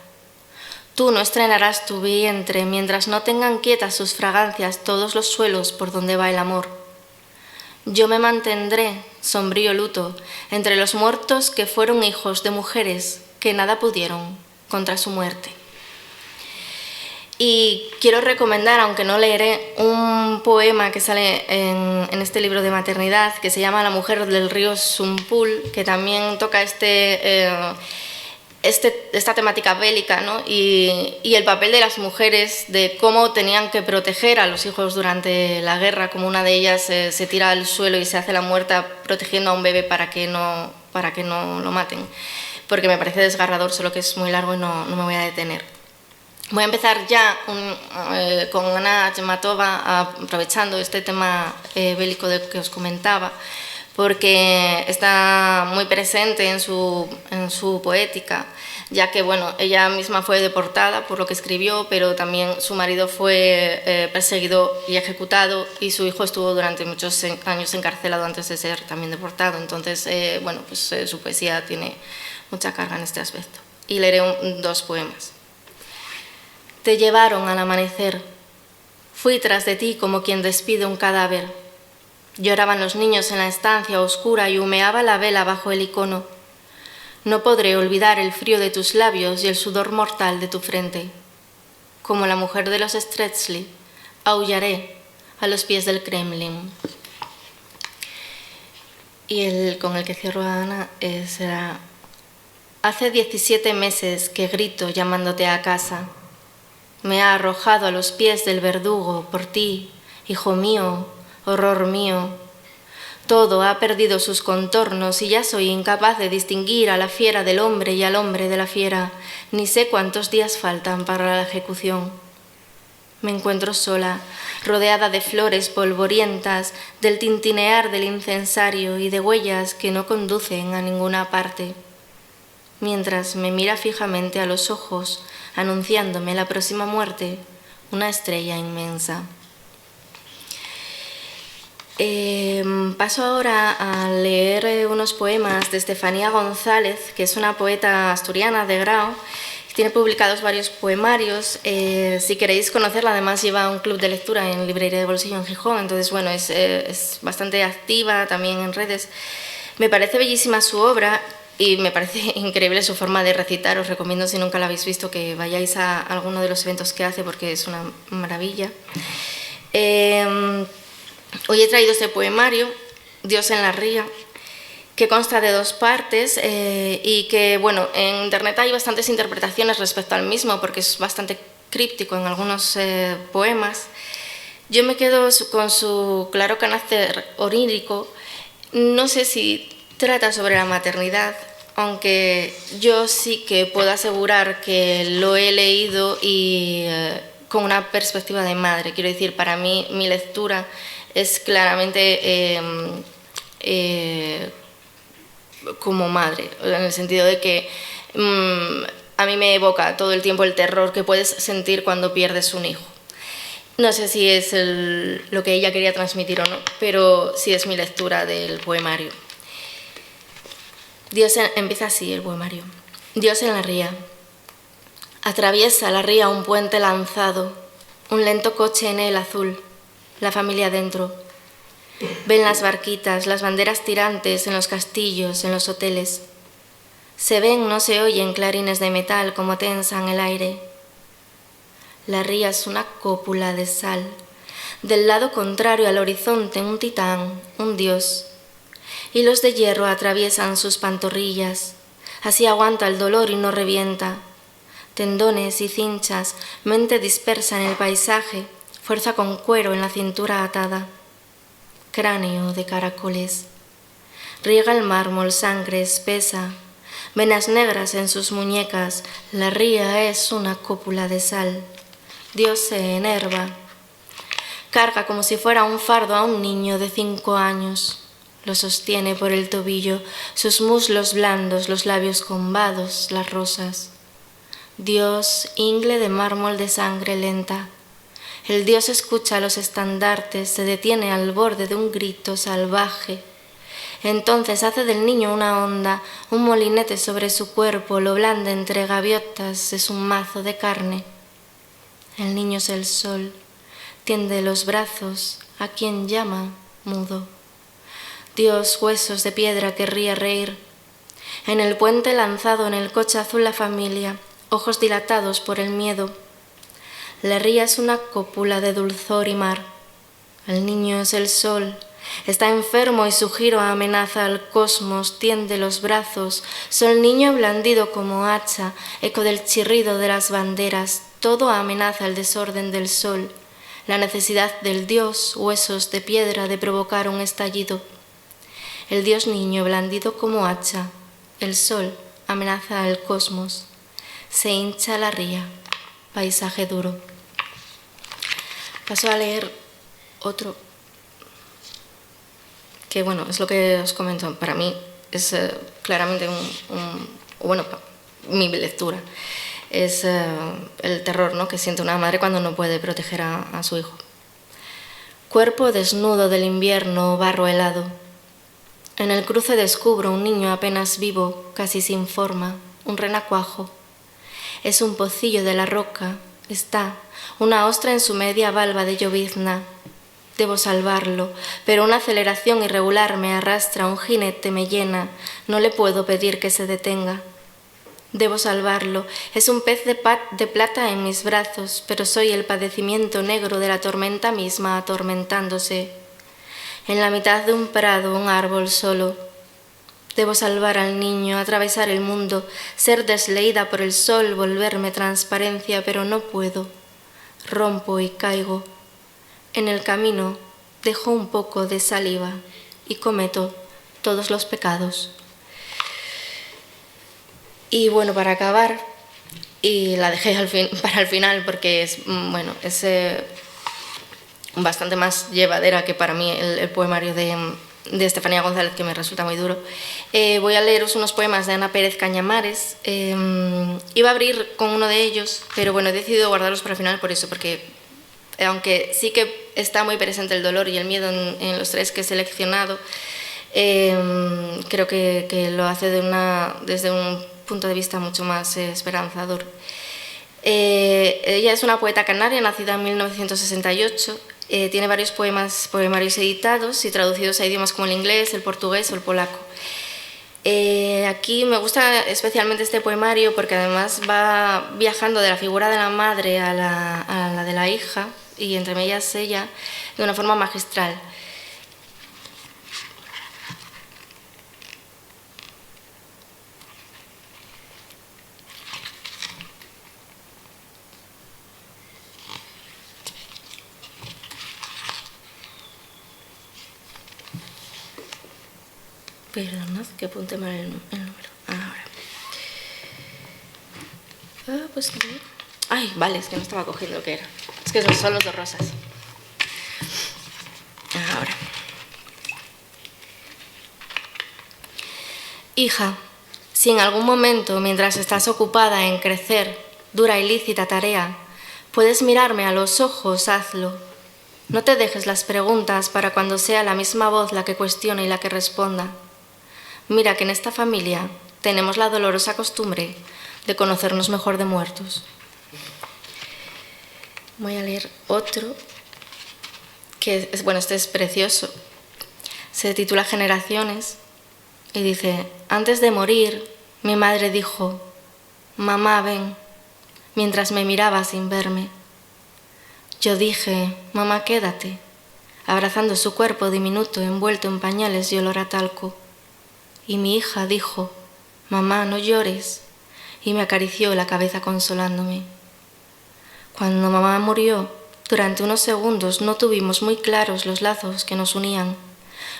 Tú no estrenarás tu vientre mientras no tengan quietas sus fragancias todos los suelos por donde va el amor. Yo me mantendré, sombrío luto, entre los muertos que fueron hijos de mujeres que nada pudieron contra su muerte. Y quiero recomendar, aunque no leeré, un poema que sale en este libro de maternidad que se llama La mujer del río Sumpul, que también toca esta temática bélica, ¿no? Y el papel de las mujeres, de cómo tenían que proteger a los hijos durante la guerra, como una de ellas se tira al suelo y se hace la muerta protegiendo a un bebé para que no lo maten, porque me parece desgarrador, solo que es muy largo y no me voy a detener. Voy a empezar ya con Ana Akhmatova, aprovechando este tema bélico del que os comentaba, porque está muy presente en su poética, ya que bueno, ella misma fue deportada por lo que escribió, pero también su marido fue perseguido y ejecutado, y su hijo estuvo durante muchos años encarcelado antes de ser también deportado. Entonces, bueno, pues su poesía tiene mucha carga en este aspecto. Y leeré dos poemas. Te llevaron al amanecer. Fui tras de ti como quien despide un cadáver. Lloraban los niños en la estancia oscura y humeaba la vela bajo el icono. No podré olvidar el frío de tus labios y el sudor mortal de tu frente. Como la mujer de los Streltsy, aullaré a los pies del Kremlin. Y el con el que cierro, Ana, será: hace 17 meses que grito llamándote a casa. Me ha arrojado a los pies del verdugo por ti, hijo mío, horror mío. Todo ha perdido sus contornos y ya soy incapaz de distinguir a la fiera del hombre y al hombre de la fiera. Ni sé cuántos días faltan para la ejecución. Me encuentro sola, rodeada de flores polvorientas, del tintinear del incensario y de huellas que no conducen a ninguna parte. Mientras me mira fijamente a los ojos, anunciándome la próxima muerte, una estrella inmensa. Paso ahora a leer unos poemas de Estefanía González, que es una poeta asturiana de Grao. Tiene publicados varios poemarios. Si queréis conocerla, además lleva un club de lectura en Librería de Bolsillo en Gijón, entonces bueno, es bastante activa también en redes. Me parece bellísima su obra y me parece increíble su forma de recitar. Os recomiendo, si nunca la habéis visto, que vayáis a alguno de los eventos que hace, porque es una maravilla. Hoy he traído este poemario, Dios en la ría, que consta de 2 partes y que, bueno, en internet hay bastantes interpretaciones respecto al mismo, porque es bastante críptico en algunos poemas. Yo me quedo con su claro carácter onírico. No sé si trata sobre la maternidad, aunque yo sí que puedo asegurar que lo he leído y con una perspectiva de madre. Quiero decir, para mí, mi lectura es claramente como madre, en el sentido de que a mí me evoca todo el tiempo el terror que puedes sentir cuando pierdes un hijo. No sé si es lo que ella quería transmitir o no, pero sí es mi lectura del poemario. Empieza así el poemario. Dios en la ría. Atraviesa la ría un puente lanzado, un lento coche en el azul, la familia dentro. Ven las barquitas, las banderas tirantes en los castillos, en los hoteles. Se ven, no se oyen clarines de metal como tensan el aire. La ría es una cópula de sal. Del lado contrario al horizonte, un titán, un dios. Hilos de hierro atraviesan sus pantorrillas. Así aguanta el dolor y no revienta. Tendones y cinchas, mente dispersa en el paisaje, fuerza con cuero en la cintura atada. Cráneo de caracoles. Riega el mármol sangre espesa, venas negras en sus muñecas. La ría es una cópula de sal. Dios se enerva. Carga como si fuera un fardo a un niño de 5 años. Lo sostiene por el tobillo, sus muslos blandos, los labios combados, las rosas. Dios, ingle de mármol de sangre lenta. El Dios escucha los estandartes, se detiene al borde de un grito salvaje. Entonces hace del niño una onda, un molinete sobre su cuerpo, lo blande entre gaviotas, es un mazo de carne. El niño es el sol, tiende los brazos a quien llama mudo. Dios, huesos de piedra, querría reír. En el puente lanzado en el coche azul la familia, ojos dilatados por el miedo. La ría es una cópula de dulzor y mar. El niño es el sol, está enfermo y su giro amenaza al cosmos, tiende los brazos. Sol niño blandido como hacha, eco del chirrido de las banderas. Todo amenaza el desorden del sol, la necesidad del Dios, huesos de piedra, de provocar un estallido. El Dios niño blandido como hacha, el sol amenaza al cosmos. Se hincha la ría. paisaje duro. Paso a leer otro, que bueno, es lo que os comento, para mí es claramente mi lectura. Es el terror, ¿no?, que siente una madre cuando no puede proteger a su hijo. Cuerpo desnudo del invierno, barro helado. En el cruce descubro un niño apenas vivo, casi sin forma, un renacuajo. Es un pocillo de la roca, está una ostra en su media valva de llovizna. Debo salvarlo, pero una aceleración irregular me arrastra, un jinete me llena, no le puedo pedir que se detenga. Debo salvarlo, es un pez de plata en mis brazos, pero soy el padecimiento negro de la tormenta misma atormentándose. En la mitad de un prado, un árbol solo. Debo salvar al niño, atravesar el mundo, ser desleída por el sol, volverme transparencia, pero no puedo. Rompo y caigo. En el camino dejo un poco de saliva y cometo todos los pecados. Y bueno, para acabar, y la dejé para el final porque es bastante más llevadera que para mí el poemario de Estefanía González, que me resulta muy duro. Voy a leeros unos poemas de Ana Pérez Cañamares. Iba a abrir con uno de ellos, pero bueno, he decidido guardarlos para el final por eso, porque aunque sí que está muy presente el dolor y el miedo en los tres que he seleccionado, creo que lo hace desde un punto de vista mucho más esperanzador. Ella es una poeta canaria, nacida en 1968. Tiene varios poemarios editados y traducidos a idiomas como el inglés, el portugués o el polaco. Aquí me gusta especialmente este poemario porque además va viajando de la figura de la madre a la de la hija, y entre ellas ella, de una forma magistral. Perdonad que apunte mal el número. Ahora. Pues también. Ay, vale, es que no estaba cogiendo lo que era. Es que son los dos rosas. Ahora. Hija, si en algún momento, mientras estás ocupada en crecer, dura y lícita tarea, puedes mirarme a los ojos, hazlo. No te dejes las preguntas para cuando sea la misma voz la que cuestione y la que responda. Mira que en esta familia tenemos la dolorosa costumbre de conocernos mejor de muertos. Voy a leer otro, que este es precioso. Se titula Generaciones y dice: antes de morir, mi madre dijo: mamá, ven, mientras me miraba sin verme. Yo dije: mamá, quédate, abrazando su cuerpo diminuto envuelto en pañales y olor a talco. Y mi hija dijo: mamá, no llores, y me acarició la cabeza consolándome. Cuando mamá murió, durante unos segundos no tuvimos muy claros los lazos que nos unían.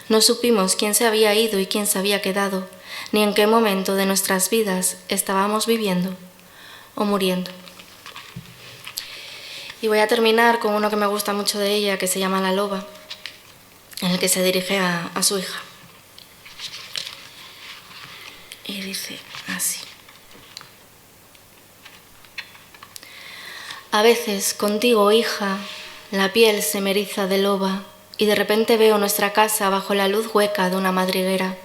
No supimos quién se había ido y quién se había quedado, ni en qué momento de nuestras vidas estábamos viviendo o muriendo. Y voy a terminar con uno que me gusta mucho de ella, que se llama La loba, en el que se dirige a su hija. Y dice así: a veces contigo, hija, la piel se me eriza de loba y de repente veo nuestra casa bajo la luz hueca de una madriguera.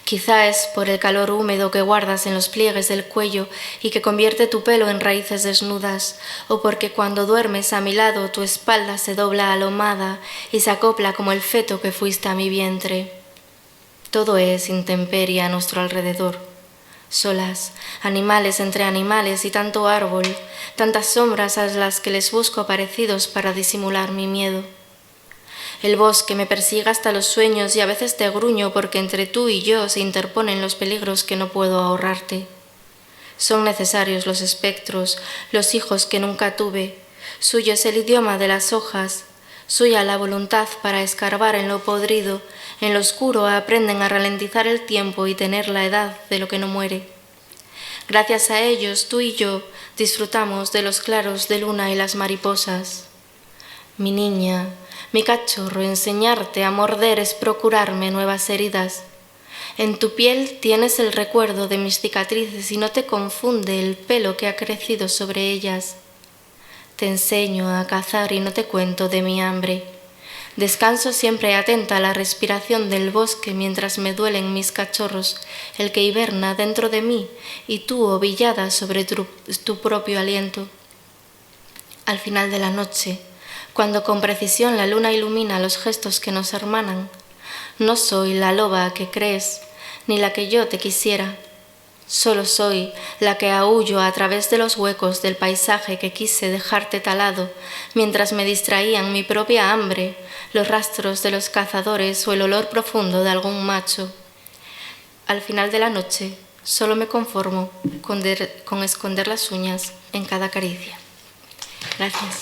Quizá es por el calor húmedo que guardas en los pliegues del cuello y que convierte tu pelo en raíces desnudas, o porque cuando duermes a mi lado tu espalda se dobla alomada y se acopla como el feto que fuiste a mi vientre. Todo es intemperie a nuestro alrededor. Solas, animales entre animales y tanto árbol, tantas sombras a las que les busco parecidos para disimular mi miedo. El bosque me persigue hasta los sueños y a veces te gruño porque entre tú y yo se interponen los peligros que no puedo ahorrarte. Son necesarios los espectros, los hijos que nunca tuve. Suyo es el idioma de las hojas, suya la voluntad para escarbar en lo podrido. En lo oscuro aprenden a ralentizar el tiempo y tener la edad de lo que no muere. Gracias a ellos, tú y yo disfrutamos de los claros de luna y las mariposas. Mi niña, mi cachorro, enseñarte a morder es procurarme nuevas heridas. En tu piel tienes el recuerdo de mis cicatrices y no te confunde el pelo que ha crecido sobre ellas. Te enseño a cazar y no te cuento de mi hambre. Descanso siempre atenta a la respiración del bosque mientras me duelen mis cachorros, el que hiberna dentro de mí y tú ovillada sobre tu propio aliento. Al final de la noche, cuando con precisión la luna ilumina los gestos que nos hermanan, no soy la loba que crees, ni la que yo te quisiera. Solo soy la que aúllo a través de los huecos del paisaje que quise dejarte talado, mientras me distraían mi propia hambre, los rastros de los cazadores o el olor profundo de algún macho. Al final de la noche, solo me conformo con esconder las uñas en cada caricia. Gracias.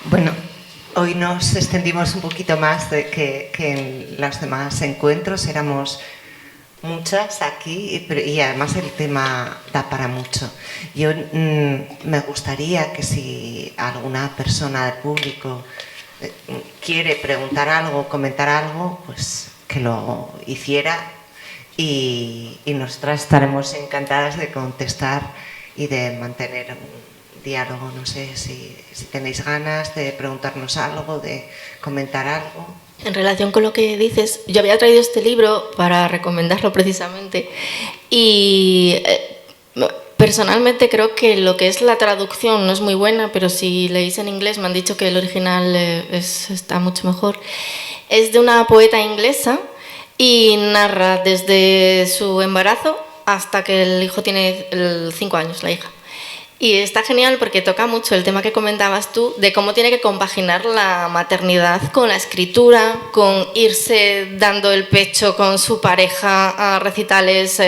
Bueno, hoy nos extendimos un poquito más que en los demás encuentros, éramos muchas aquí y además el tema da para mucho. Yo me gustaría que si alguna persona del público quiere preguntar algo, comentar algo, pues que lo hiciera y nosotras estaremos encantadas de contestar y de mantener un diálogo. No sé si tenéis ganas de preguntarnos algo, de comentar algo. En relación con lo que dices, yo había traído este libro para recomendarlo precisamente y personalmente creo que lo que es la traducción no es muy buena, pero si leéis en inglés me han dicho que el original está mucho mejor. Es de una poeta inglesa y narra desde su embarazo hasta que el hijo tiene 5 años, la hija. Y está genial porque toca mucho el tema que comentabas tú de cómo tiene que compaginar la maternidad con la escritura, con irse dando el pecho con su pareja a recitales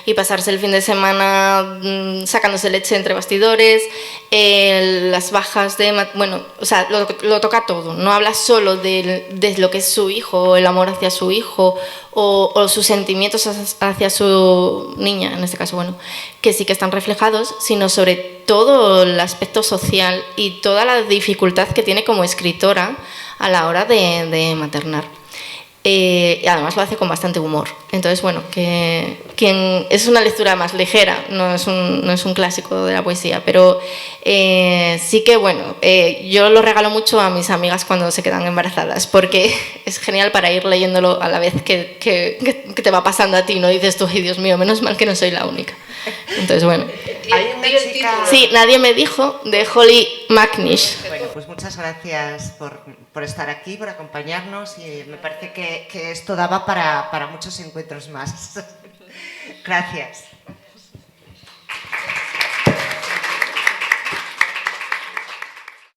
y pasarse el fin de semana sacándose leche entre bastidores, las bajas de... Bueno, o sea, lo toca todo. No habla solo de lo que es su hijo, el amor hacia su hijo o sus sentimientos hacia su niña, en este caso, bueno, que sí que están reflejados, sino sobre todo el aspecto social y toda la dificultad que tiene como escritora a la hora de maternar. Y además lo hace con bastante humor. Entonces, bueno, es una lectura más ligera, no es un clásico de la poesía, pero sí que, bueno, yo lo regalo mucho a mis amigas cuando se quedan embarazadas, porque es genial para ir leyéndolo a la vez que te va pasando a ti, ¿no? Dices tú, ay, Dios mío, menos mal que no soy la única. Entonces, bueno. Hay una chica... Sí, Nadie me dijo, de Holly McNish. Bueno, pues muchas gracias por estar aquí, por acompañarnos y me parece que esto daba para muchos encuentros más. Gracias.